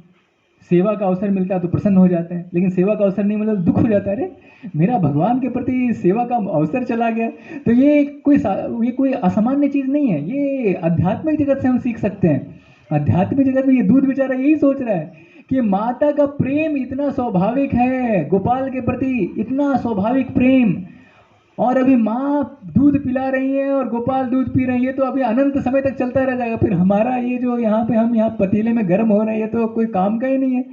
A: सेवा का अवसर मिलता है तो प्रसन्न हो जाते हैं, लेकिन सेवा का अवसर नहीं मिला तो दुख हो जाता है, अरे मेरा भगवान के प्रति सेवा का अवसर चला गया। तो ये कोई असामान्य चीज़ नहीं है, ये आध्यात्मिक जगत से हम सीख सकते हैं। आध्यात्मिक जगत में ये दूध बेचारा यही सोच रहा है कि माता का प्रेम इतना स्वाभाविक है, गोपाल के प्रति इतना स्वाभाविक प्रेम, और अभी माँ दूध पिला रही है और गोपाल दूध पी रही है, तो अभी अनंत समय तक चलता रह जाएगा। फिर हमारा ये जो यहाँ पे हम यहाँ पतीले में गर्म हो रहे हैं, ये तो कोई काम का ही नहीं है।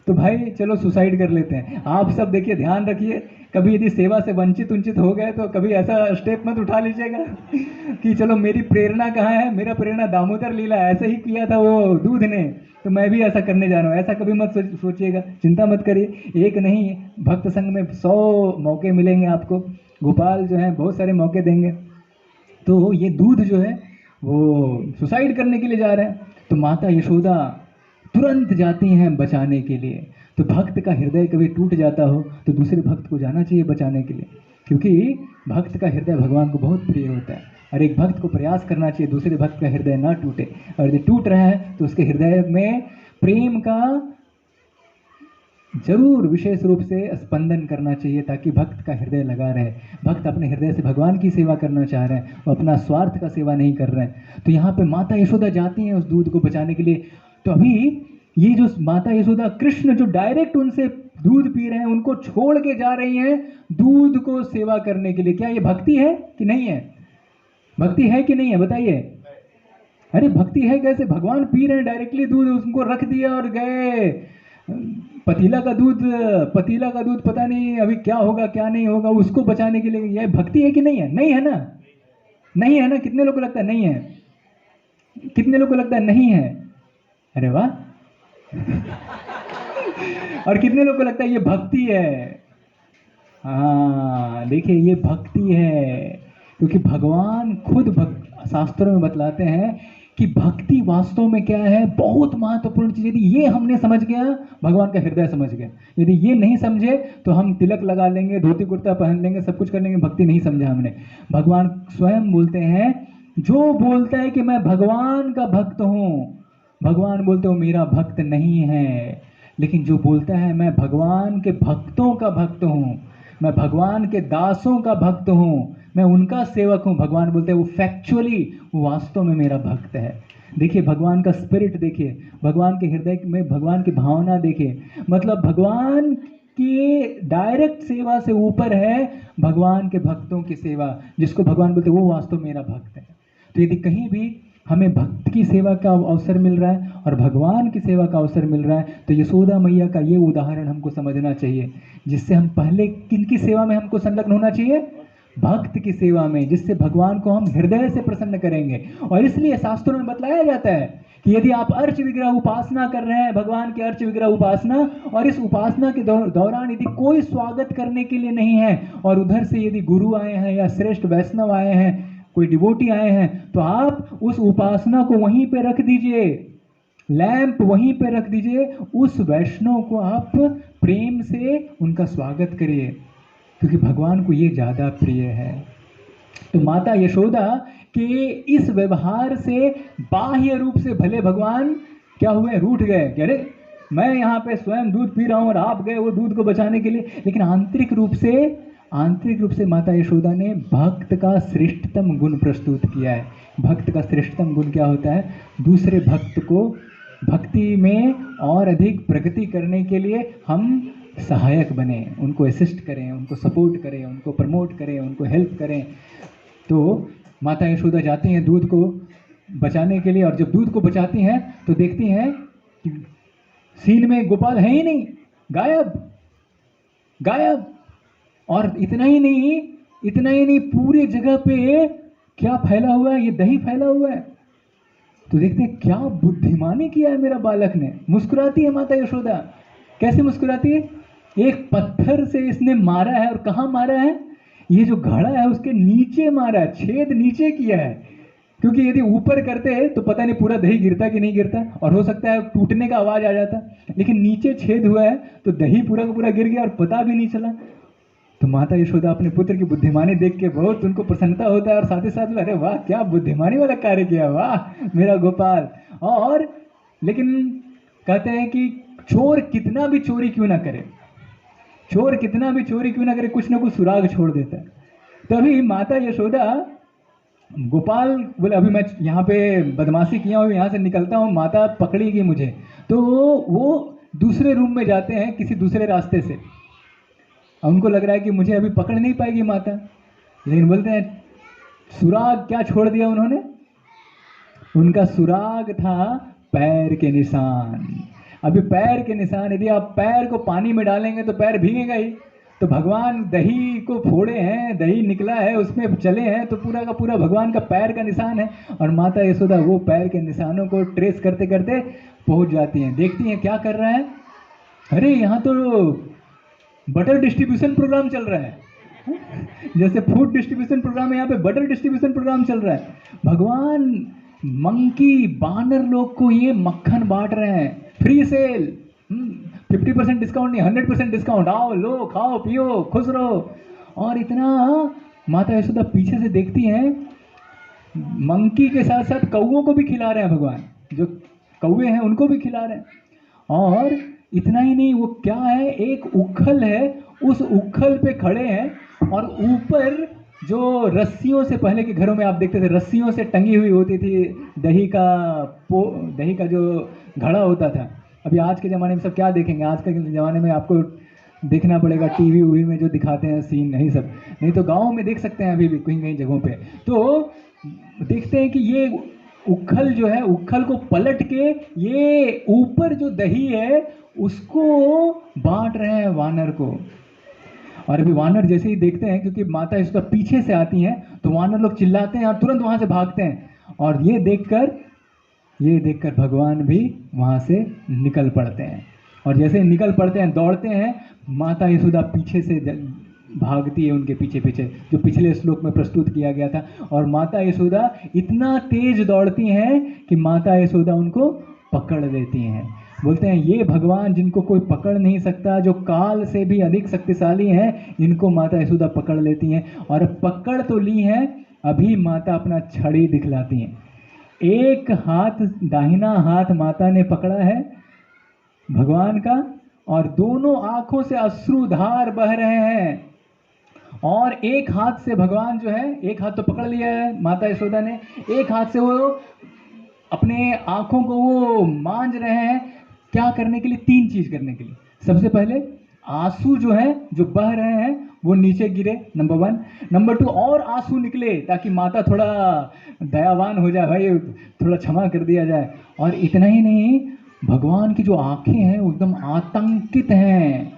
A: तो भाई चलो सुसाइड कर लेते हैं। आप सब देखिए, ध्यान रखिए, कभी यदि सेवा से वंचित हो गए तो कभी ऐसा स्टेप मत उठा लीजिएगा कि चलो मेरी प्रेरणा कहाँ है, मेरा प्रेरणा दामोदर लीला, ऐसे ही किया था वो दूध ने, तो मैं भी ऐसा करने जा रहा हूँ। ऐसा कभी मत सोचिएगा, चिंता मत करिए। एक नहीं, भक्त संघ में 100 मौके मिलेंगे आपको, गोपाल जो है बहुत सारे मौके देंगे। तो ये दूध जो है वो सुसाइड करने के लिए जा रहे हैं, तो माता यशोदा तुरंत जाती हैं बचाने के लिए। तो भक्त का हृदय कभी टूट जाता हो तो दूसरे भक्त को जाना चाहिए बचाने के लिए, क्योंकि भक्त का हृदय भगवान को बहुत प्रिय होता है। और एक भक्त को प्रयास करना चाहिए दूसरे भक्त का हृदय ना टूटे, और यदि टूट रहा है तो उसके हृदय में प्रेम का जरूर विशेष रूप से स्पंदन करना चाहिए, ताकि भक्त का हृदय लगा रहे। भक्त अपने हृदय से भगवान की सेवा करना चाह रहे हैं, वो अपना स्वार्थ का सेवा नहीं कर रहे हैं। तो यहाँ पे माता यशोदा जाती हैं उस दूध को बचाने के लिए। तो अभी ये जो माता यशोदा, कृष्ण जो डायरेक्ट उनसे दूध पी रहे हैं, उनको छोड़ के जा रही हैं दूध को सेवा करने के लिए। क्या ये भक्ति है कि नहीं है? भक्ति है कि नहीं है बताइए? अरे भक्ति है कैसे? भगवान पी रहे हैं डायरेक्टली दूध, उनको रख दिया और गए। पतीला का दूध पता नहीं अभी क्या होगा क्या नहीं होगा, उसको बचाने के लिए। यह भक्ति है कि नहीं है? नहीं है ना, नहीं है ना। कितने लोगों को लगता है नहीं है? कितने लोगों को लगता है नहीं है? अरे वाह और कितने लोगों को लगता है ये भक्ति है? हाँ देखिए, ये भक्ति है, क्योंकि भगवान खुद शास्त्रों में बतलाते हैं कि भक्ति वास्तव में क्या है, बहुत महत्वपूर्ण चीज। यदि ये हमने समझ गया, भगवान का हृदय समझ गया। यदि ये नहीं समझे तो हम तिलक लगा लेंगे, धोती कुर्ता पहन लेंगे, सब कुछ कर लेंगे, भक्ति नहीं समझा हमने। भगवान स्वयं बोलते हैं, जो बोलता है कि मैं भगवान का भक्त हूँ, भगवान बोलते हो मेरा भक्त नहीं है। लेकिन जो बोलता है मैं भगवान के भक्तों का भक्त हूँ, मैं भगवान के दासों का भक्त हूँ, मैं उनका सेवक हूँ, भगवान बोलते हैं वो फैक्चुअली, वो वास्तव में मेरा भक्त है। देखिए भगवान का स्पिरिट देखिए, भगवान के हृदय में भगवान की भावना देखिए। मतलब भगवान की डायरेक्ट सेवा से ऊपर है भगवान के भक्तों की सेवा, जिसको भगवान बोलते हैं वो वास्तव मेरा भक्त है। तो यदि कहीं भी हमें भक्त की सेवा का अवसर मिल रहा है और भगवान की सेवा का अवसर मिल रहा है, तो यशोदा मैया का ये उदाहरण हमको समझना चाहिए, जिससे हम पहले किनकी सेवा में हमको संलग्न होना चाहिए? भक्त की सेवा में, जिससे भगवान को हम हृदय से प्रसन्न करेंगे। और इसलिए शास्त्रों में बतलाया जाता है कि यदि आप अर्च विग्रह उपासना कर रहे हैं, भगवान की अर्च विग्रह उपासना, और इस उपासना के दौरान यदि कोई स्वागत करने के लिए नहीं है, और उधर से यदि गुरु आए हैं या श्रेष्ठ वैष्णव आए हैं, कोई डिवोटी आए हैं, तो आप उस उपासना को वहीं पे रख दीजिए, लैंप वहीं पे रख दीजिए, उस वैष्णव को आप प्रेम से उनका स्वागत करिए, क्योंकि भगवान को ये ज़्यादा प्रिय है। तो माता यशोदा के इस व्यवहार से बाह्य रूप से भले भगवान क्या हुए, रूठ गए कि अरे मैं यहाँ पे स्वयं दूध पी रहा हूँ और आप गए वो दूध को बचाने के लिए, लेकिन आंतरिक रूप से माता यशोदा ने भक्त का श्रेष्ठतम गुण प्रस्तुत किया है। भक्त का श्रेष्ठतम गुण क्या होता है? दूसरे भक्त को भक्ति में और अधिक प्रगति करने के लिए हम सहायक बने, उनको असिस्ट करें, उनको सपोर्ट करें, उनको प्रमोट करें, उनको हेल्प करें। तो माता यशोदा जाती हैं दूध को बचाने के लिए, और जब दूध को बचाती हैं तो देखती हैं कि सीन में गोपाल है ही नहीं, गायब गायब। और इतना ही नहीं, पूरी जगह पे क्या फैला हुआ है, ये दही फैला हुआ है। तो देखते हैं क्या बुद्धिमानी किया है मेरा बालक ने। मुस्कुराती है माता यशोदा। कैसे मुस्कुराती है? एक पत्थर से इसने मारा है, और कहाँ मारा है? ये जो घड़ा है उसके नीचे मारा है, छेद नीचे किया है। क्योंकि यदि ऊपर करते तो पता नहीं पूरा दही गिरता कि नहीं गिरता, और हो सकता है टूटने का आवाज आ जाता, लेकिन नीचे छेद हुआ है तो दही पूरा का पूरा गिर गया और पता भी नहीं चला। तो माता यशोदा अपने पुत्र की बुद्धिमानी देख के बहुत उनको प्रसन्नता होता है, और साथ ही साथ अरे वाह क्या बुद्धिमानी वाला कार्य किया, वाह मेरा गोपाल। और लेकिन कहते हैं कि चोर कितना भी चोरी क्यों ना करे, चोर कितना भी चोरी क्यों ना करे, कुछ ना कुछ सुराग छोड़ देता है। तभी माता यशोदा, गोपाल बोले अभी मैं यहाँ पे बदमाशी किया हूँ, यहाँ से निकलता हूँ, माता पकड़ेगी मुझे। तो वो दूसरे रूम में जाते हैं किसी दूसरे रास्ते से। उनको लग रहा है कि मुझे अभी पकड़ नहीं पाएगी माता, लेकिन बोलते हैं सुराग क्या छोड़ दिया उन्होंने? उनका सुराग था पैर के निशान। अभी पैर के निशान, यदि आप पैर को पानी में डालेंगे तो पैर भीगेगा ही। तो भगवान दही को फोड़े हैं, दही निकला है, उसमें चले हैं, तो पूरा का पूरा भगवान का पैर का निशान है। और माता यशोदा वो पैर के निशानों को ट्रेस करते करते पहुंच जाती हैं। देखती हैं क्या कर रहा है, अरे यहाँ तो बटर डिस्ट्रीब्यूशन प्रोग्राम चल रहा है। जैसे फूड डिस्ट्रीब्यूशन प्रोग्राम है, यहाँ पे बटर डिस्ट्रीब्यूशन प्रोग्राम चल रहा है। भगवान मंकी बानर लोग को ये मक्खन बांट रहे हैं, फ्री सेल, 50% डिस्काउंट नहीं 100% डिस्काउंट, आओ लो खाओ पियो खुश रहो। और इतना माता यशोदा पीछे से देखती हैं, मंकी के साथ साथ कौओं को भी खिला रहे हैं भगवान, जो कौवे हैं उनको भी खिला रहे हैं। और इतना ही नहीं, वो क्या है, एक उखल है, उस उखल पे खड़े हैं, और ऊपर जो रस्सियों से, पहले के घरों में आप देखते थे रस्सियों से टंगी हुई होती थी दही का जो घड़ा होता था। अभी आज के ज़माने में सब क्या देखेंगे, आज के ज़माने में आपको देखना पड़ेगा टीवी वीवी में जो दिखाते हैं सीन, नहीं सब, नहीं तो गाँव में देख सकते हैं अभी भी कहीं कहीं जगहों पे। तो देखते हैं कि ये उखल जो है, उखल को पलट के ये ऊपर जो दही है उसको बांट रहे हैं वानर को। और अभी वानर जैसे ही देखते हैं, क्योंकि माता इसका पीछे से आती हैं, तो वानर लोग चिल्लाते हैं और तुरंत वहां से भागते हैं। और ये देखकर भगवान भी वहां से निकल पड़ते हैं। और जैसे ही निकल पड़ते हैं, दौड़ते हैं, माता यशोदा पीछे से भागती है उनके पीछे पीछे, जो पिछले श्लोक में प्रस्तुत किया गया था। और माता यशोदा इतना तेज दौड़ती हैं कि माता यशोदा उनको पकड़ लेती हैं। बोलते हैं ये भगवान जिनको कोई पकड़ नहीं सकता, जो काल से भी अधिक शक्तिशाली हैं, इनको माता यशोदा पकड़ लेती हैं। और पकड़ तो ली हैं, अभी माता अपना छड़ी दिखलाती हैं। एक हाथ, दाहिना हाथ माता ने पकड़ा है भगवान का, और दोनों आंखों से अश्रुधार बह रहे हैं। और एक हाथ से भगवान जो है, एक हाथ तो पकड़ लिया है माता यशोदा ने, एक हाथ से वो अपने आंखों को वो मांझ रहे हैं। क्या करने के लिए? 3 चीज करने के लिए। सबसे पहले आंसू जो है, जो बह रहे हैं, वो नीचे गिरे, नंबर 1। नंबर 2, और आंसू निकले ताकि माता थोड़ा दयावान हो जाए, भाई थोड़ा क्षमा कर दिया जाए। और इतना ही नहीं, भगवान की जो आंखें हैं वो एकदम आतंकित हैं।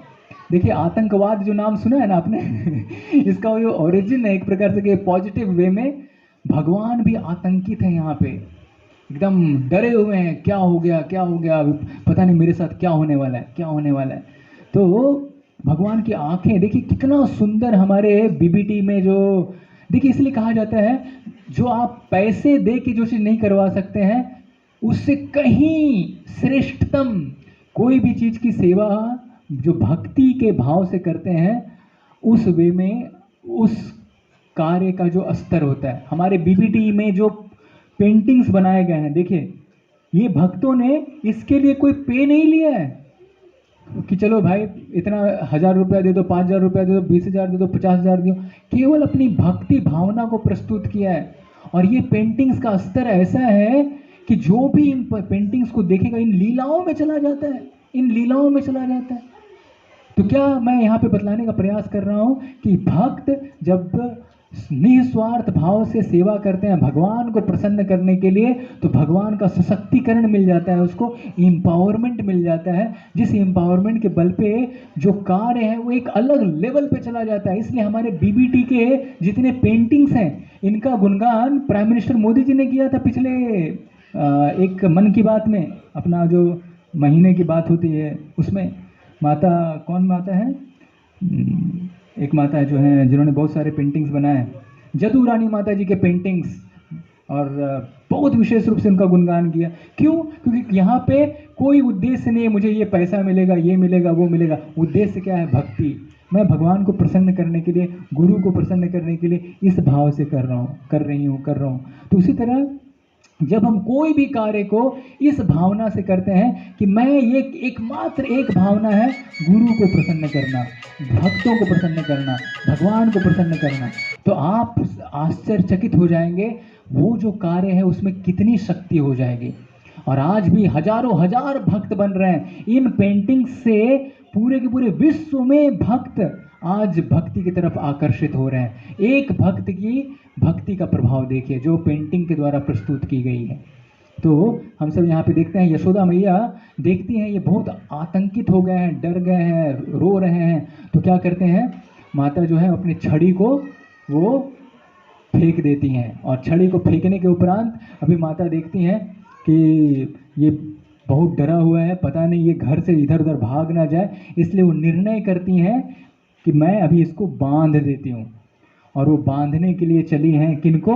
A: देखिए आतंकवाद जो नाम सुना है ना आपने इसका जो ओरिजिन है एक प्रकार से कि पॉजिटिव वे में, भगवान भी आतंकित है यहाँ पे, एकदम डरे हुए हैं, क्या हो गया पता नहीं मेरे साथ क्या होने वाला है। तो भगवान की आंखें देखिए कितना सुंदर, हमारे बीबीटी में जो देखिए, इसलिए कहा जाता है जो आप पैसे दे के जो चीज़ नहीं करवा सकते हैं, उससे कहीं श्रेष्ठतम कोई भी चीज़ की सेवा जो भक्ति के भाव से करते हैं, उस वे में उस कार्य का जो स्तर होता है। हमारे बीबीटी में जो पेंटिंग्स बनाए गए हैं, देखिए ये भक्तों ने इसके लिए कोई पे नहीं लिया है कि चलो भाई इतना 1000 रुपया दे दो, 5000 रुपया दे दो, 20,000 दे दो, 50,000 दो, केवल अपनी भक्ति भावना को प्रस्तुत किया है। और ये पेंटिंग्स का स्तर ऐसा है कि जो भी इन पेंटिंग्स को देखेगा इन लीलाओं में चला जाता है, इन लीलाओं में चला जाता है। तो क्या मैं यहाँ पे बतलाने का प्रयास कर रहा हूँ कि भक्त जब निस्वार्थ भाव से सेवा करते हैं भगवान को प्रसन्न करने के लिए, तो भगवान का सशक्तिकरण मिल जाता है, उसको एम्पावरमेंट मिल जाता है, जिस एम्पावरमेंट के बल पे जो कार्य है वो एक अलग लेवल पे चला जाता है। इसलिए हमारे बीबीटी के जितने पेंटिंग्स हैं इनका गुणगान प्राइम मिनिस्टर मोदी जी ने किया था पिछले एक मन की बात में, अपना जो महीने की बात होती है उसमें। माता कौन माता है, एक माता है जो है जिन्होंने बहुत सारे पेंटिंग्स बनाए हैं, जदू रानी माता जी के पेंटिंग्स, और बहुत विशेष रूप से उनका गुणगान किया। क्यों? क्योंकि यहाँ पे कोई उद्देश्य नहीं है मुझे ये पैसा मिलेगा, ये मिलेगा, वो मिलेगा। उद्देश्य क्या है? भक्ति। मैं भगवान को प्रसन्न करने के लिए, गुरु को प्रसन्न करने के लिए इस भाव से कर रहा हूँ, कर रही हूँ। तो उसी तरह जब हम कोई भी कार्य को इस भावना से करते हैं कि मैं ये एकमात्र एक भावना है गुरु को प्रसन्न करना, भक्तों को प्रसन्न करना, भगवान को प्रसन्न करना, तो आप आश्चर्यचकित हो जाएंगे वो जो कार्य है उसमें कितनी शक्ति हो जाएगी। और आज भी हजारों हजार भक्त बन रहे हैं इन पेंटिंग से। पूरे के पूरे विश्व में भक्त आज भक्ति की तरफ आकर्षित हो रहे हैं। एक भक्त की भक्ति का प्रभाव देखिए जो पेंटिंग के द्वारा प्रस्तुत की गई है। तो हम सब यहाँ पे देखते हैं यशोदा मैया देखती हैं ये बहुत आतंकित हो गए हैं, डर गए हैं, रो रहे हैं। तो क्या करते हैं, माता जो है अपनी छड़ी को वो फेंक देती हैं, और छड़ी को फेंकने के उपरांत अभी माता देखती हैं कि ये बहुत डरा हुआ है, पता नहीं ये घर से इधर उधर भाग ना जाए, इसलिए वो निर्णय करती हैं कि मैं अभी इसको बांध देती हूँ। और वो बांधने के लिए चली हैं किनको?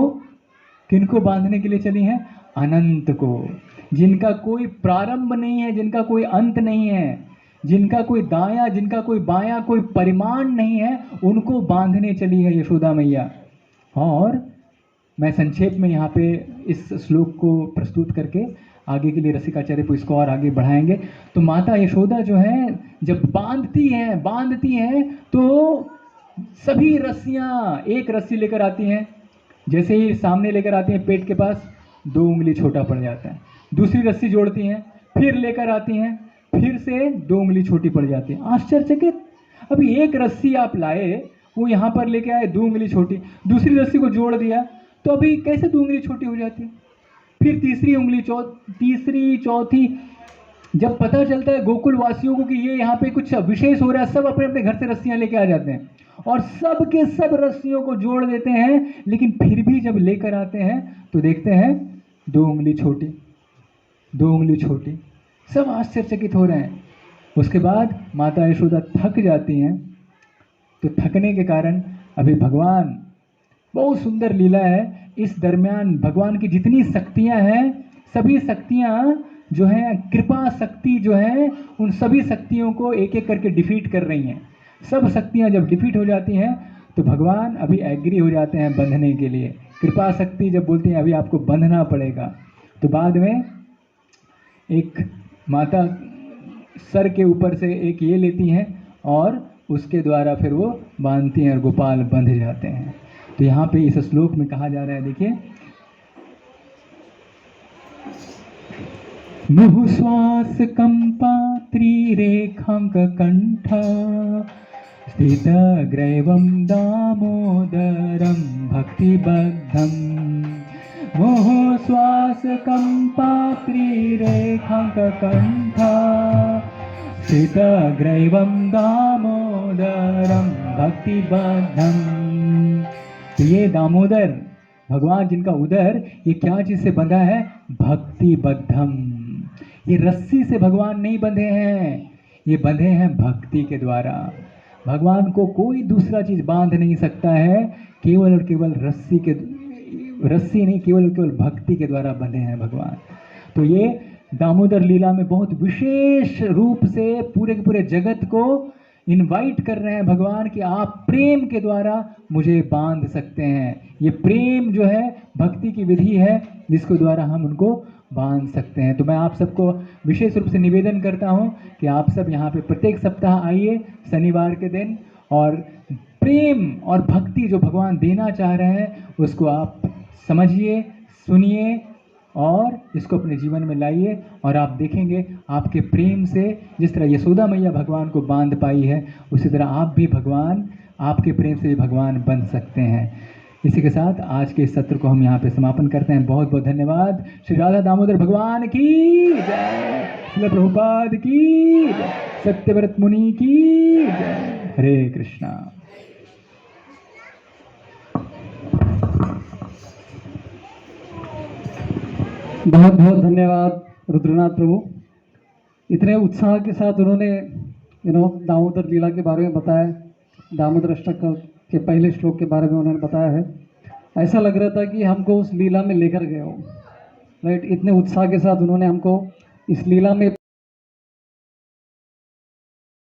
A: किनको बांधने के लिए चली हैं? अनंत को, जिनका कोई प्रारंभ नहीं है, जिनका कोई अंत नहीं है, जिनका कोई दायां, जिनका कोई बायां, कोई परिमाण नहीं है, उनको बांधने चली है यशोदा मैया। और मैं संक्षेप में यहाँ पे इस श्लोक को प्रस्तुत करके आगे के लिए रसिकाचार्य को इसको और आगे बढ़ाएंगे। तो माता यशोदा जो है जब बांधती हैं तो सभी रस्सियाँ एक रस्सी लेकर आती हैं, जैसे ही सामने लेकर आती हैं पेट के पास 2 उंगली छोटा पड़ जाता है, दूसरी रस्सी जोड़ती हैं, फिर लेकर आती हैं, फिर से 2 उंगली छोटी पड़ जाती है। आश्चर्यचकित, अभी एक रस्सी आप लाए, वो यहाँ पर लेके आए 2 उंगली छोटी, दूसरी रस्सी को जोड़ दिया तो अभी कैसे 2 उंगली छोटी हो जाती है, फिर तीसरी उंगली, तीसरी, चौथी। जब पता चलता है गोकुल वासियों को कि ये यहाँ पे कुछ विशेष हो रहा है, सब अपने अपने घर से रस्सियाँ लेके आ जाते हैं और सब के सब रस्सियों को जोड़ देते हैं, लेकिन फिर भी जब लेकर आते हैं तो देखते हैं 2 उंगली छोटी, 2 उंगली छोटी, सब आश्चर्यचकित हो रहे हैं। उसके बाद माता यशोदा थक जाती हैं, तो थकने के कारण अभी भगवान, बहुत सुंदर लीला है, इस दरमियान भगवान की जितनी शक्तियां हैं, सभी शक्तियां जो हैं, कृपा शक्ति जो है, उन सभी शक्तियों को एक एक करके डिफीट कर रही हैं। सब शक्तियां जब डिफीट हो जाती हैं तो भगवान अभी एग्री हो जाते हैं बंधने के लिए। कृपा शक्ति जब बोलती हैं अभी आपको बंधना पड़ेगा, तो बाद में एक माता सर के ऊपर से एक ये लेती हैं और उसके द्वारा फिर वो बांधती हैं और गोपाल बंध जाते हैं। तो यहाँ पे इस श्लोक में कहा जा रहा है, देखिए, मुहुश्वास कंपा त्रिरेखांक कंठ स्थित ग्रैवं दामोदरं भक्तिबद्धं। मुहुश्वास कंपा त्रिरेखांक कंठ स्थित ग्रैवं दामोदरं भक्तिबद्धं। तो ये दामोदर भगवान जिनका उदर, ये क्या चीज से बंधा है? भक्तिबद्धम। ये रस्सी से भगवान नहीं बंधे हैं, ये बंधे हैं भक्ति के द्वारा। भगवान को कोई दूसरा चीज बांध नहीं सकता है, केवल और केवल रस्सी नहीं, केवल और केवल भक्ति के द्वारा बंधे हैं भगवान। तो ये दामोदर लीला में बहुत विशेष रूप से पूरे के पूरे जगत को इनवाइट कर रहे हैं भगवान कि आप प्रेम के द्वारा मुझे बांध सकते हैं। ये प्रेम जो है भक्ति की विधि है जिसके द्वारा हम उनको बांध सकते हैं। तो मैं आप सबको विशेष रूप से निवेदन करता हूं कि आप सब यहाँ पे प्रत्येक सप्ताह आइए शनिवार के दिन, और प्रेम और भक्ति जो भगवान देना चाह रहे हैं उसको आप समझिए, सुनिए और इसको अपने जीवन में लाइए और आप देखेंगे आपके प्रेम से जिस तरह यशोदा मैया भगवान को बांध पाई है, उसी तरह आप भी भगवान, आपके प्रेम से भी भगवान बन सकते हैं। इसी के साथ आज के इस सत्र को हम यहाँ पे समापन करते हैं। बहुत बहुत धन्यवाद। श्री राधा दामोदर भगवान की जय, श्रील प्रभुपाद की जय, सत्यव्रत मुनि की जय। हरे कृष्णा।
B: बहुत बहुत धन्यवाद रुद्रनाथ प्रभु। इतने उत्साह के साथ उन्होंने दामोदर लीला के बारे में बताया, दामोदर अष्टक के पहले श्लोक के बारे में उन्होंने बताया है। ऐसा लग रहा था कि हमको उस लीला में लेकर गए हो, राइट। इतने उत्साह के साथ उन्होंने हमको इस लीला में